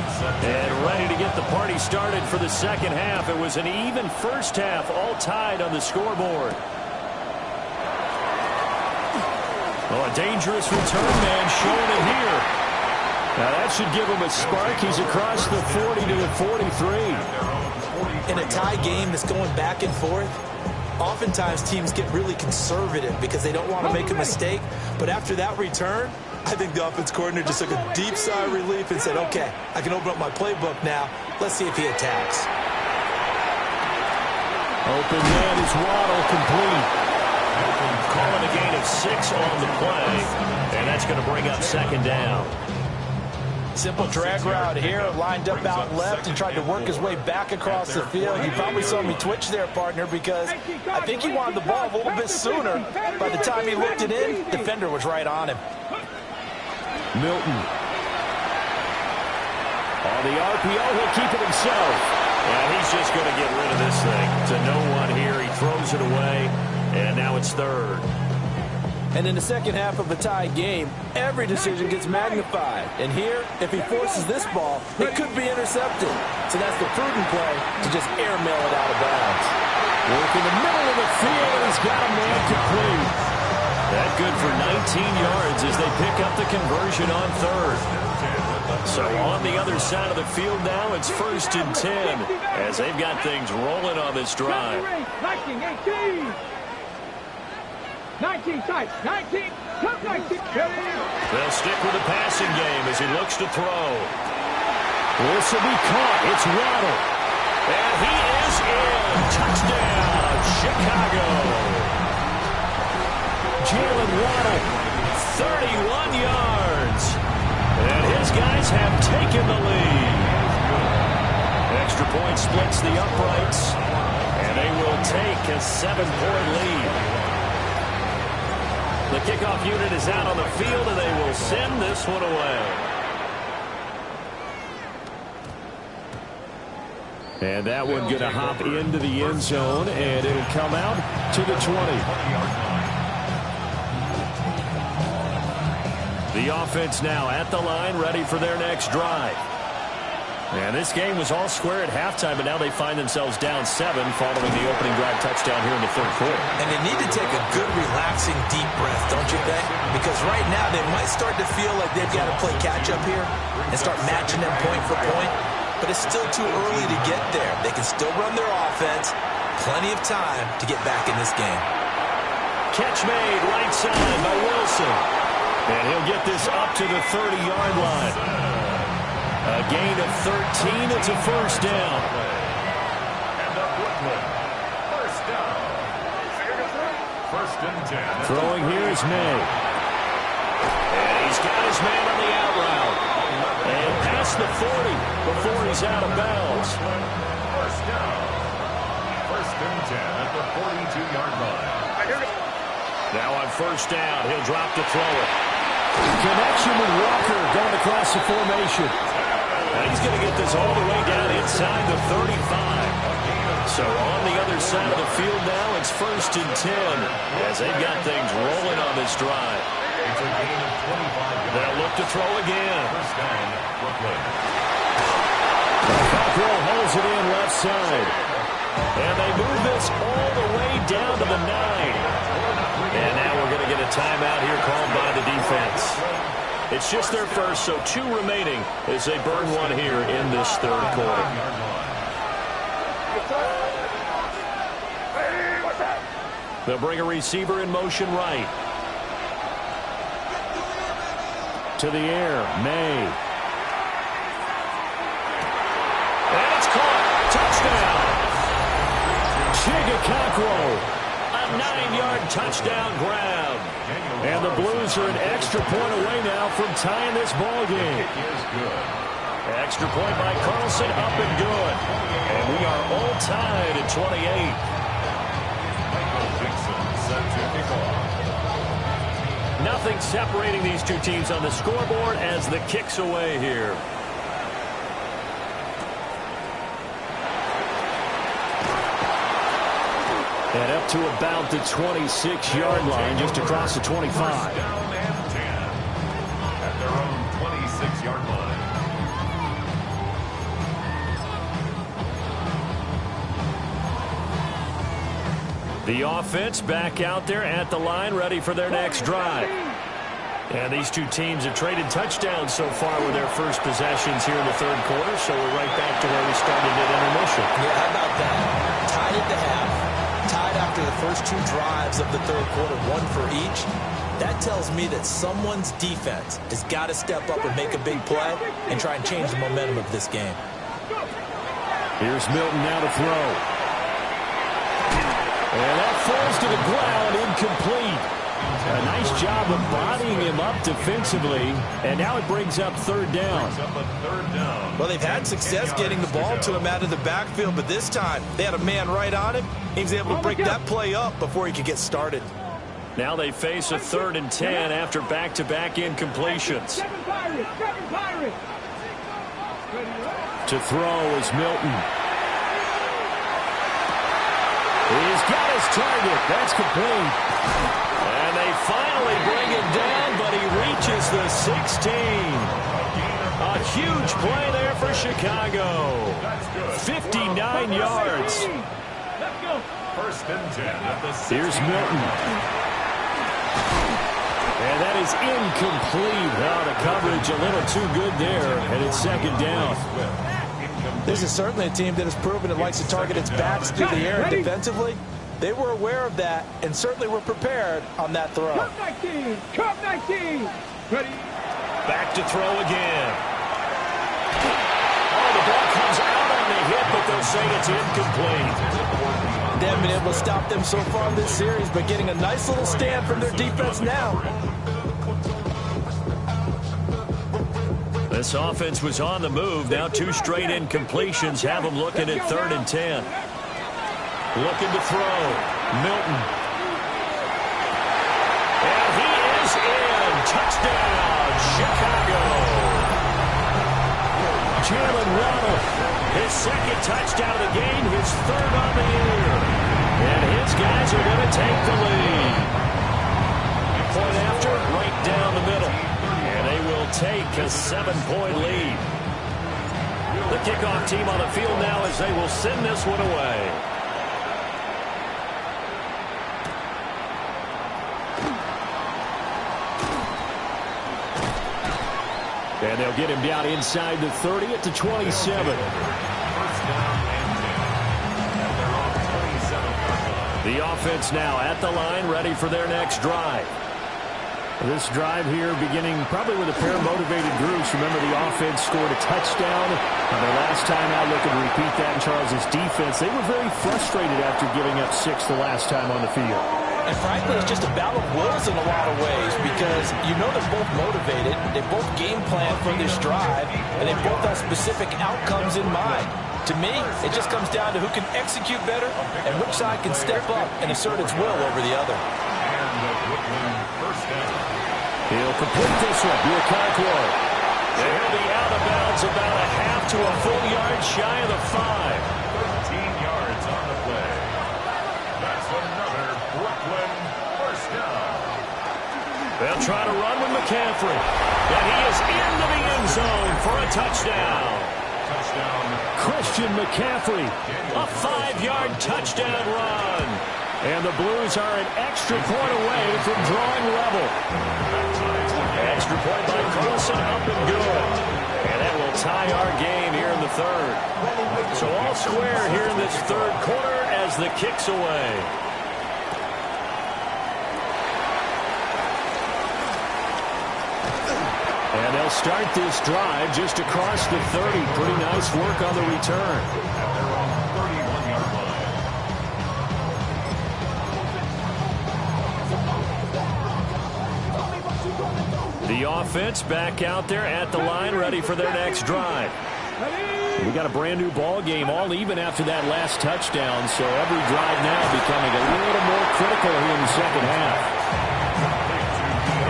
And ready to get the party started for the second half. It was an even first half, all tied on the scoreboard. Oh, a dangerous return man showing it here. Now that should give him a spark. He's across the 40 to the 43. In a tie game that's going back and forth, oftentimes teams get really conservative because they don't want to make a mistake. But after that return, I think the offense coordinator just took a deep sigh of relief and said, okay, I can open up my playbook now. Let's see if he attacks. Open man is Waddle, complete. Calling a gain of 6 on the play, and that's going to bring up second down. Simple drag route here, lined up out left and tried to work his way back across the field. You probably saw me twitch there, partner, because I think he wanted the ball a little bit sooner. By the time he looked it in, defender was right on him. Milton. On the RPO, he'll keep it himself. And he's just going to get rid of this thing. To no one here. He throws it away, and now it's third. And in the second half of a tie game, every decision gets magnified. And here, if he forces this ball, it could be intercepted. So that's the prudent play to just airmail it out of bounds. Work in the middle of the field, and he's got a man complete. That good for 19 yards as they pick up the conversion on third. So on the other side of the field now, it's 1st and 10 as they've got things rolling on this drive. 19 tight, 19, come 19. They'll stick with the passing game as he looks to throw. This will be caught. It's Waddle. And he is in. Touchdown, Chicago. Jalen Waddle, 31 yards. And his These guys have taken the lead. Extra point splits the uprights, and they will take a 7-point lead. The kickoff unit is out on the field, and they will send this one away. And that one going to hop into the end zone, and it'll come out to the 20. The offense now at the line, ready for their next drive. And this game was all square at halftime, but now they find themselves down 7 following the opening drive touchdown here in the third quarter. And they need to take a good, relaxing, deep breath, don't you think? Because right now they might start to feel like they've got to play catch-up here and start matching them point for point. But it's still too early to get there. They can still run their offense. Plenty of time to get back in this game. Catch made right side by Wilson. And he'll get this up to the 30-yard line. A gain of 13. It's a first down. And the Brooklyn first down. First and 10. Throwing here is May. And he's got his man on the out route. And past the 40 before he's out of bounds. First down. First and 10 at the 42-yard line. Now on first down, he'll drop to throw it. Connection with Walker going across the formation. And he's going to get this all the way down inside the 35. So on the other side of the field now, it's first and 10 as they've got things rolling on this drive. It's a gain of 25. They'll look to throw again. First down, Brooklyn. Cockrell holds it in left side. And they move this all the way down to the 9. And now we're going to get a timeout here called by the defense. It's just their first, so 2 remaining as they burn one here in this third quarter. They'll bring a receiver in motion right. To the air, May. And it's caught. Touchdown. Chigga Cockrell. A 9-yard touchdown grab. And the Blues are an extra point away now from tying this ball game. Extra point by Carlson, up and good. And we are all tied at 28. Nothing separating these two teams on the scoreboard as the kick's away here. And up to about the 26-yard line, just across the 25. First down and 10 at their own 26-yard line. The offense back out there at the line, ready for their next drive. And these two teams have traded touchdowns so far with their first possessions here in the third quarter, so we're right back to where we started at intermission. Yeah, how about that? Tied at the half. Tied after the first 2 drives of the third quarter, 1 for each. That tells me that someone's defense has got to step up and make a big play and try and change the momentum of this game. Here's Milton now to throw. And that falls to the ground, incomplete. A nice job of bodying him up defensively, and now it brings up third down. Well, they've had success getting the ball to him out of the backfield, but this time they had a man right on him. He was able to break that play up before he could get started. Now they face a 3rd and 10 after back-to-back incompletions. To throw is Milton. He's got his target. That's complete. And they finally bring him down, but he reaches the 16. A huge play there for Chicago. 59 yards. First and 10 at the 6. Here's Milton. And that is incomplete. Now the coverage a little too good there, and it's second down. This is certainly a team that has proven it likes to target its backs through the air, and defensively, they were aware of that and certainly were prepared on that throw. Cup 19! Cup 19! Ready? Back to throw again. Oh, the ball comes out on the hit, but they'll say it's incomplete. They haven't been able to stop them so far in this series, but getting a nice little stand from their defense now. The This offense was on the move. Now 2 straight incompletions have them looking at 3rd and 10. Looking to throw. Milton. And he is in. Touchdown, Chicago. Jalen Waddle, his 2nd touchdown of the game, his 3rd on the year. And his guys are going to take the lead. Point after, right down the middle. And they will take a 7-point lead. The kickoff team on the field now as they will send this one away. And they'll get him down inside the 30 at the 27. First down and 10. And they're on 27. The offense now at the line, ready for their next drive. This drive here beginning probably with a pair of motivated groups. Remember, the offense scored a touchdown on their last time out. Looking to repeat that in Charles' defense. They were very frustrated after giving up 6 the last time on the field. And frankly, it's just a battle of wills in a lot of ways because you know they're both motivated. They both game plan for this drive, and they both have specific outcomes in mind. To me, it just comes down to who can execute better and which side can step up and assert its will over the other. And the Brooklyn first down. He'll complete this one. Biakakwar. And he'll be out of bounds about a half to a full yard shy of the 5. 13 yards on the play. That's another Brooklyn first down. They'll try to run with McCaffrey. And he is into the end zone for a touchdown. Touchdown. Christian McCaffrey. A 5-yard touchdown run. And the Blues are an extra point away from drawing level. Extra point by Colson, up and good. And that will tie our game here in the 3rd. So all square here in this 3rd quarter as the kick's away. And they'll start this drive just across the 30. Pretty nice work on the return. They're on the 31-yard line. The offense back out there at the line, ready for their next drive. We got a brand new ball game, all even after that last touchdown, so every drive now becoming a little more critical here in the second half.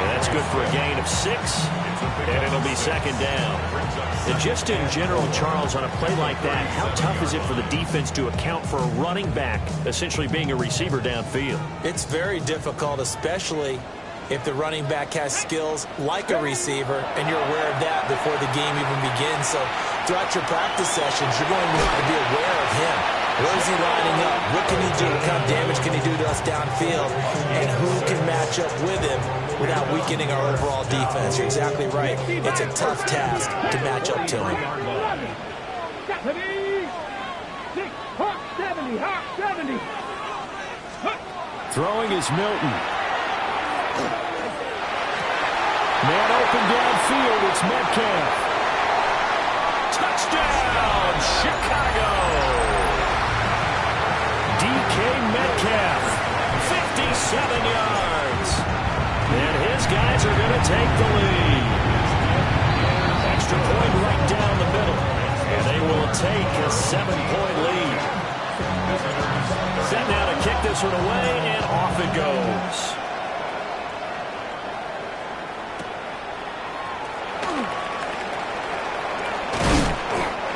And that's good for a gain of 6, and it'll be 2nd down. And just in general, Charles, on a play like that, how tough is it for the defense to account for a running back essentially being a receiver downfield? It's very difficult, especially if the running back has skills like a receiver, and you're aware of that before the game even begins. So throughout your practice sessions, you're going to have to be aware of him. Where is he lining up? What can he do? What kind of damage can he do to us downfield? And who can match up with him without weakening our overall defense? You're exactly right. It's a tough task to match up to him. 70. Throwing is Milton. Man open downfield, it's Metcalf. Touchdown, Chicago! DK Metcalf, 57 yards. And his guys are going to take the lead. Extra point right down the middle. And they will take a 7-point lead. Set now to kick this one away, and off it goes.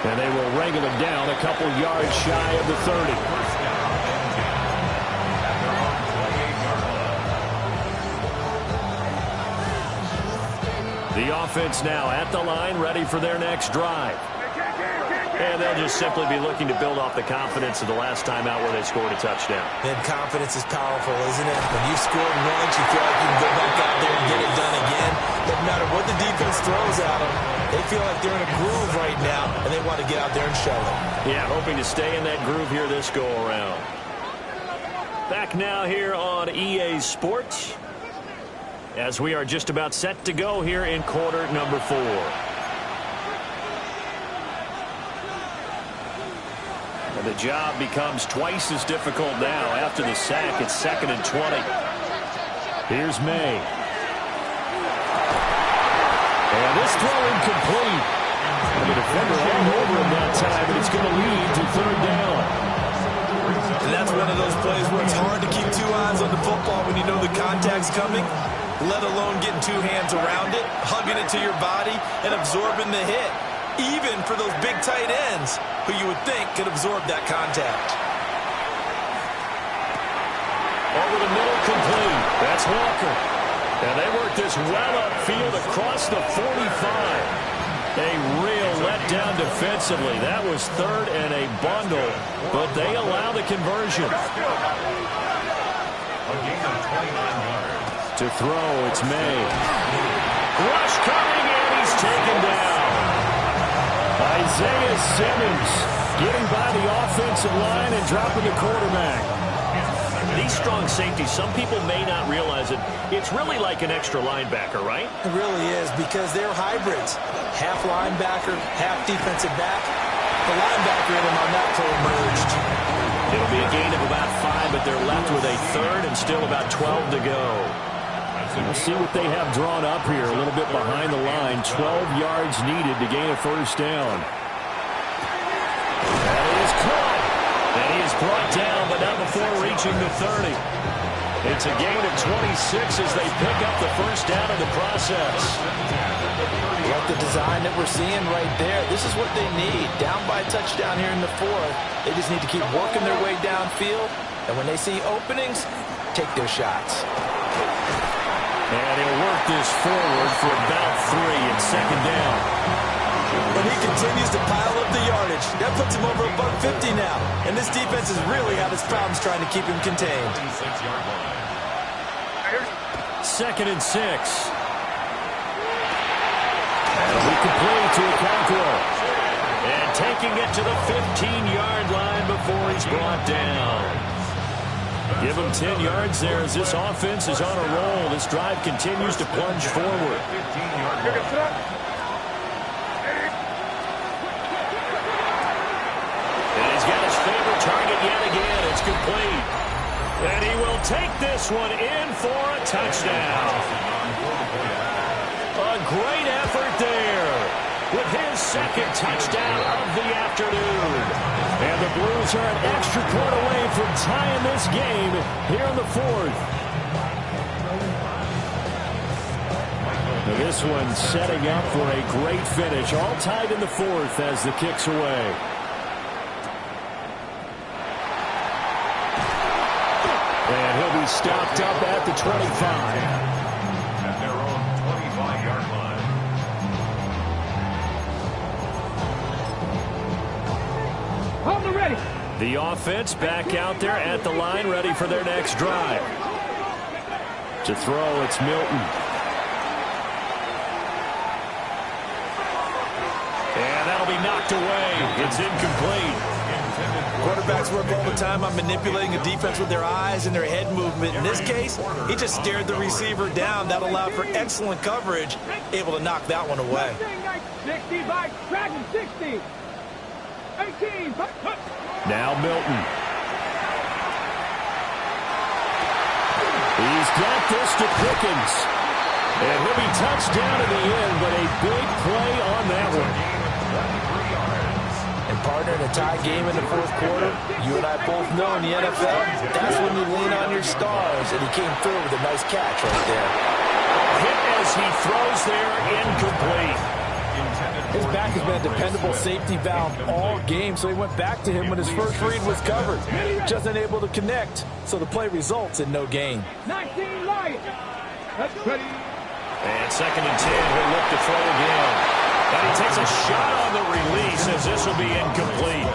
And they will wrangle him down a couple yards shy of the 30. The offense now at the line, ready for their next drive. And they'll just simply be looking to build off the confidence of the last time out where they scored a touchdown. And confidence is powerful, isn't it? When you scored once, you feel like you can go back out there and get it done again. No matter what the defense throws at them, they feel like they're in a groove right now, and they want to get out there and show it. Yeah, hoping to stay in that groove here this go-around. Back now here on EA Sports, as we are just about set to go here in quarter number 4. And the job becomes twice as difficult now after the sack. It's 2nd and 20. Here's May. And this throw incomplete. And the defender all over him that time, and it's going to lead to third down. And that's one of those plays where it's hard to keep two eyes on the football when you know the contact's coming, let alone getting two hands around it, hugging it to your body, and absorbing the hit, even for those big tight ends who you would think could absorb that contact. Over the middle, complete. That's Walker. And they work this well upfield across the 45. A real letdown defensively. That was third and a bundle, but they allow the conversion. To throw, it's May. Rush coming, and he's taken down. Isaiah Simmons getting by the offensive line and dropping the quarterback. These strong safeties, some people may not realize it. It's really like an extra linebacker, right? It really is, because they're hybrids. Half linebacker, half defensive back. The linebacker in them are not fully merged. It'll be a gain of about 5, but they're left with a third and still about 12 to go. We'll see what they have drawn up here. A little bit behind the line. 12 yards needed to gain a first down. That is caught. And he is brought down, but not before reaching the 30. It's a gain of 26 as they pick up the first down in the process. Like the design that we're seeing right there, this is what they need. Down by a touchdown here in the fourth. They just need to keep working their way downfield. And when they see openings, take their shots. And he'll work this forward for about 3 and second down. But he continues to pile up the yardage. That puts him over $150 now. And this defense has really had its problems trying to keep him contained. 2nd and 6. That'll be complete to Okonkwo. And taking it to the 15-yard line before he's brought down. Give him 10 yards there as this offense is on a roll. This drive continues to plunge forward. And he's got his favorite target yet again. It's complete. And he will take this one in for a touchdown. A great effort there with his second touchdown of the afternoon. And the Blues are an extra point away from tying this game here in the fourth. Now this one setting up for a great finish. All tied in the fourth as the kick's away. And he'll be stopped up at the 25. At their own 25-yard line. Hold them ready. The offense back out there at the line, ready for their next drive. To throw, it's Milton. And that'll be knocked away. It's incomplete. Quarterbacks work all the time on manipulating a defense with their eyes and their head movement. In this case, he just stared the receiver down. That allowed for excellent coverage, able to knock that one away. 60 by Dragon, 60. 18. Now Milton. He's got this to Pickens. And he'll be touched down in the end, but a big play on that one. And partner, in a tie game in the fourth quarter, you and I both know in the NFL, that's when you lean on your stars, and he came through with a nice catch right there. Hit as he throws there, incomplete. His back has been a dependable safety valve all game, so he went back to him when his first read was covered. Just unable to connect, so the play results in no gain. 19 Lions. That's ready. And 2nd and 10, he'll look to throw again. And he takes a shot on the release as this will be incomplete.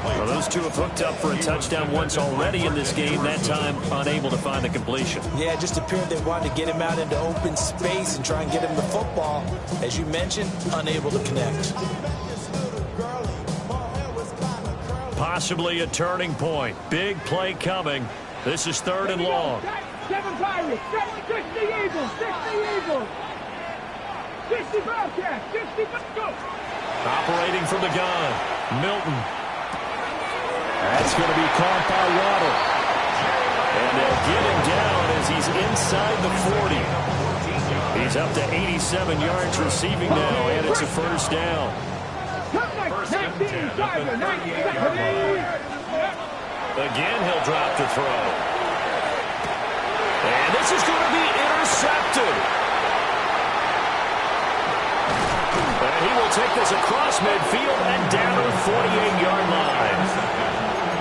Well, those two have hooked up for a touchdown once already in this game, that time unable to find the completion. Yeah, it just appeared they wanted to get him out into open space and try and get him the football. As you mentioned, unable to connect. Possibly a turning point. Big play coming. This is 3rd and long. 7 Pirates, 60 Eagles, 60 Eagles. 60 Bobcats, 60 go. Operating from the gun, Milton. That's going to be caught by Waddle. And they'll get him down as he's inside the 40. He's He's up to 87 yards receiving now, and it's a first down. Again, he'll drop to throw. And this is going to be intercepted. And he will take this across midfield and down to the 48-yard line.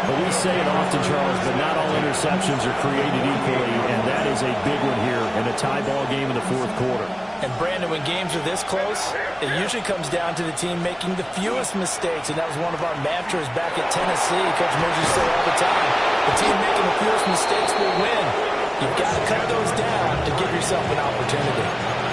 But we say it often, Charles, but not all interceptions are created equally, and that is a big one here in a tie ball game in the fourth quarter. And, Brandon, when games are this close, it usually comes down to the team making the fewest mistakes, and that was one of our mantras back at Tennessee. Coach Murphy said all the time, the team making the fewest mistakes will win. You've got to cut those down to give yourself an opportunity.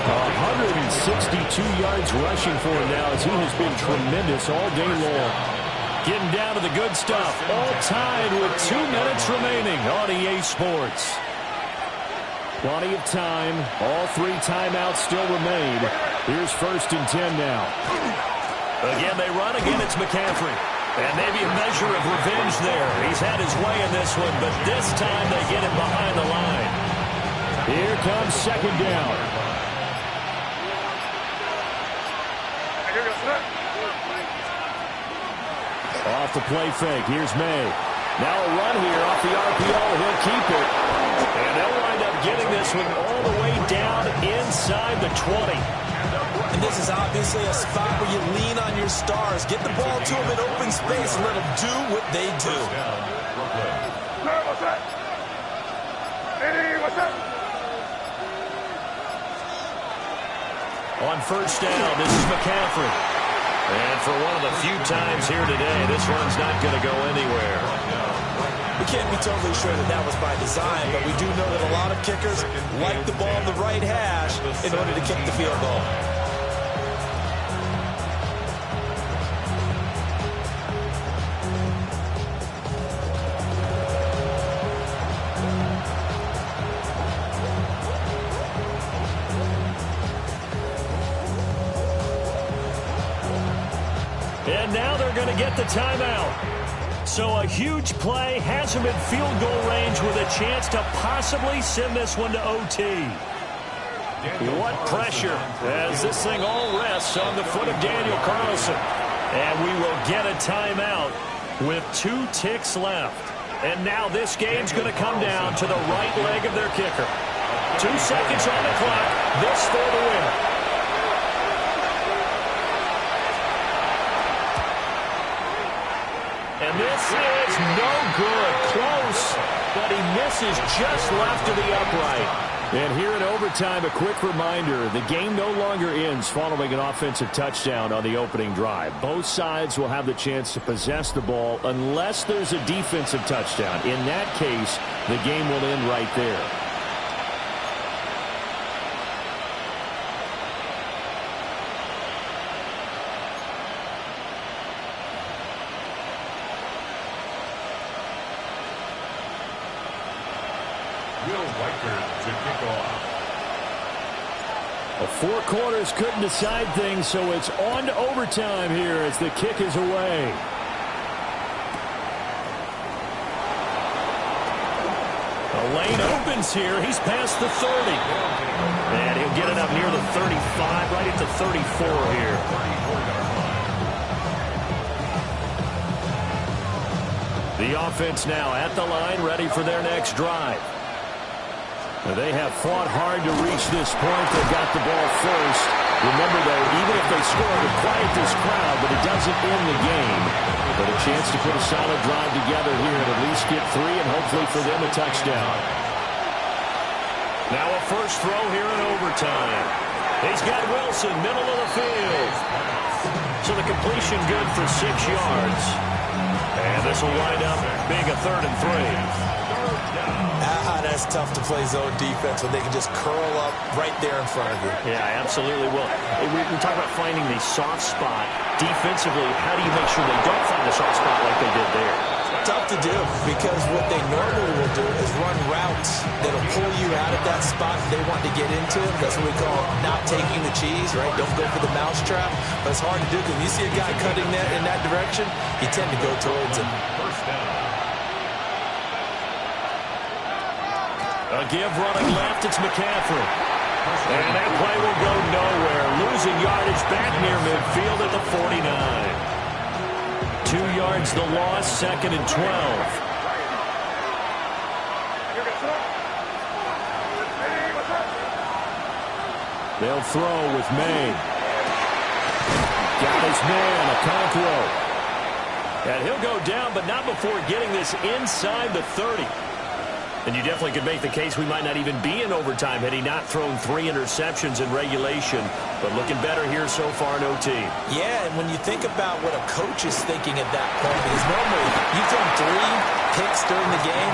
162 yards rushing for him now as he has been tremendous all day long. Getting down to the good stuff. All tied with 2 minutes remaining on EA Sports. Plenty of time. All 3 timeouts still remain. Here's 1st and 10 now. Again, they run. Again, it's McCaffrey. And maybe a measure of revenge there. He's had his way in this one, but this time they get him behind the line. Here comes 2nd down. Off the play fake. Here's May. Now a run here off the RPO. He'll keep it. And they'll wind up getting this one all the way down inside the 20. And this is obviously a spot where you lean on your stars. Get the ball to them in open space and let them do what they do. On 1st down, this is McCaffrey. And for one of the few times here today, this one's not going to go anywhere. We can't be totally sure that that was by design, but we do know that a lot of kickers like the ball in the right hash in order to kick the field goal. And now they're going to get the timeout. So a huge play has him in field goal range with a chance to possibly send this one to OT. What pressure as this thing all rests on the foot of Daniel Carlson. And we will get a timeout with 2 ticks left. And now this game's going to come down to the right leg of their kicker. 2 seconds on the clock. This for the win. And this is no good. Close, but he misses just left of the upright. And here in overtime, a quick reminder, the game no longer ends following an offensive touchdown on the opening drive. Both sides will have the chance to possess the ball unless there's a defensive touchdown. In that case, the game will end right there. The 4 quarters couldn't decide things, so it's on to overtime here as the kick is away. The lane opens here. He's past the 30. And he'll get it up near the 35, right at the 34 here. The offense now at the line, ready for their next drive. They have fought hard to reach this point. They got the ball first. Remember, though, even if they score, to quiet this crowd, but it doesn't end the game. But a chance to put a solid drive together here and at least get 3 and hopefully for them a touchdown. Now a first throw here in overtime. He's got Wilson, middle of the field. So the completion good for 6 yards. And this will wind up being a 3rd and 3. That's tough to play zone defense when they can just curl up right there in front of you. Yeah, absolutely. Well, we talk about finding the soft spot. Defensively, how do you make sure they don't find the soft spot like they did there? Tough to do because what they normally will do is run routes that'll pull you out of that spot they want to get into. That's what we call not taking the cheese, right? Don't go for the mousetrap. But it's hard to do because you see a guy cutting that in that direction, you tend to go towards him. First down. A give running left, it's McCaffrey. And that play will losing yardage back near midfield at the 49. 2 yards the loss, 2nd and 12. They'll throw with May. Got his man, Okonkwo. And he'll go down, but not before getting this inside the 30. And you definitely could make the case we might not even be in overtime had he not thrown 3 interceptions in regulation. But looking better here so far in OT. Yeah, and when you think about what a coach is thinking at that point, because normally you've thrown 3 picks during the game,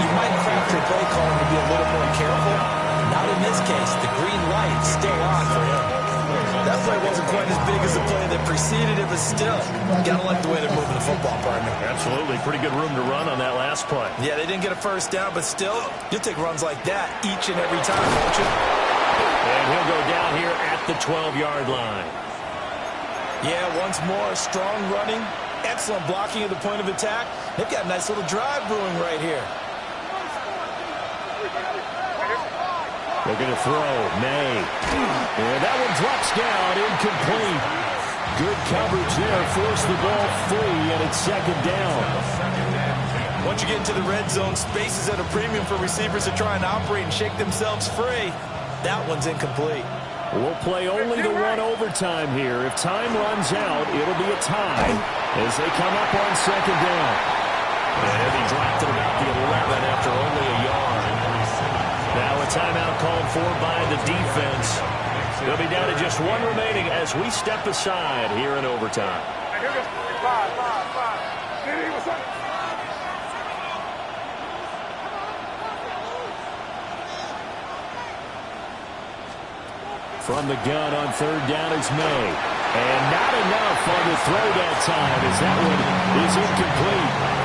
you might craft your play calling to be a little more careful. Not in this case. The green light is still on for him. That play wasn't quite as big as the play that preceded it, but still, gotta like the way they're moving the football, partner. Absolutely. Pretty good room to run on that last play. Yeah, they didn't get a first down, but still, you'll take runs like that each and every time, won't you? And he'll go down here at the 12-yard line. Yeah, once more, strong running, excellent blocking at the point of attack. They've got a nice little drive brewing right here. They're going to throw. May. And that one drops down, incomplete. Good coverage there. Force the ball free, and it's 2nd down. Once you get into the red zone, space is at a premium for receivers to try and operate and shake themselves free. That one's incomplete. We'll play only the 1 overtime here. If time runs out, it'll be a tie as they come up on 2nd down. And he dropped it about the 11 after only a yard. Now a timeout called for by the defense. They'll be down to just 1 remaining as we step aside here in overtime. From the gun on 3rd down is May. And not enough on the throw that time as that one is incomplete.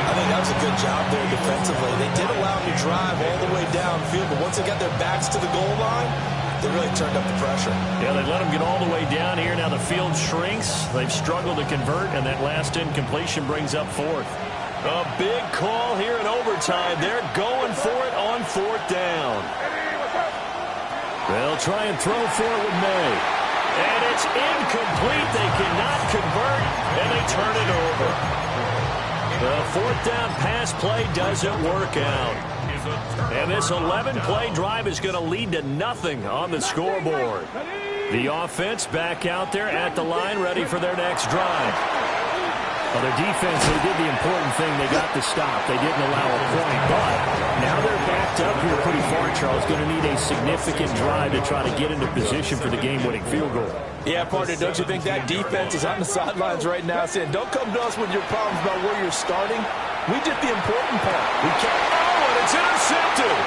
I think that was a good job there defensively. They did allow him to drive all the way downfield, but once they got their backs to the goal line, they really turned up the pressure. Yeah, they let them get all the way down here. Now the field shrinks. They've struggled to convert, and that last incompletion brings up 4th. A big call here in overtime. They're going for it on 4th down. They'll try and throw for it with May. And it's incomplete. They cannot convert, and they turn it over. The 4th down pass play doesn't work out. And this 11-play drive is going to lead to nothing on the scoreboard. The offense back out there at the line, ready for their next drive. Well, their defense, they did the important thing. They got the stop. They didn't allow a point. But now they're backed up here pretty far, Charles. Going to need a significant drive to try to get into position for the game-winning field goal. Yeah, partner, don't you think that defense is on the sidelines right now saying, don't come to us with your problems about where you're starting. We did the important part. We can't. Oh, and it's intercepted.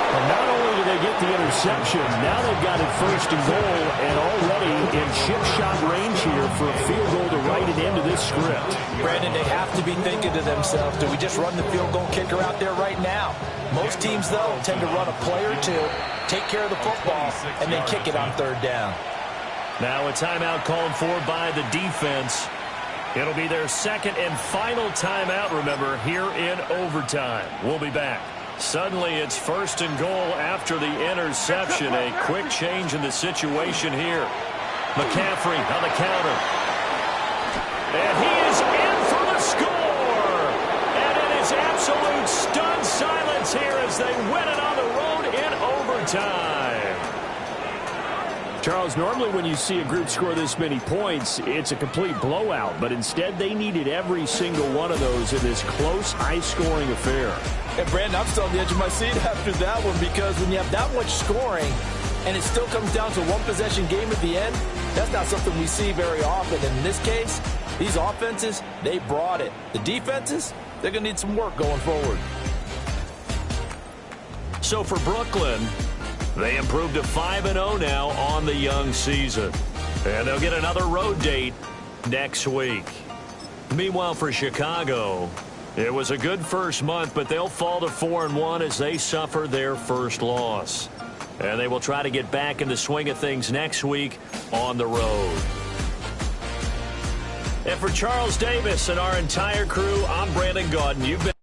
Well, not only do they get the interception, now they've got it 1st and goal and already in chip shot range here for a field goal to write it into this script. Brandon, they have to be thinking to themselves, do we just run the field goal kicker out there right now? Most teams, though, tend to run a play or two, take care of the football, and then kick it on 3rd down. Now a timeout called for by the defense. It'll be their 2nd and final timeout, remember, here in overtime. We'll be back. Suddenly it's 1st and goal after the interception. A quick change in the situation here. McCaffrey on the counter. And he is in for the score. And it is absolute stunned silence here as they win it on the road in overtime. Charles, normally when you see a group score this many points, it's a complete blowout. But instead, they needed every single one of those in this close, high-scoring affair. And, Brandon, I'm still on the edge of my seat after that one because when you have that much scoring and it still comes down to a one-possession game at the end, that's not something we see very often. And in this case, these offenses, they brought it. The defenses, they're going to need some work going forward. So for Brooklyn, they improved to 5-0 now on the young season. And they'll get another road date next week. Meanwhile, for Chicago, it was a good first month, but they'll fall to 4-1 as they suffer their first loss. And they will try to get back in the swing of things next week on the road. And for Charles Davis and our entire crew, I'm Brandon Gaudin. You've been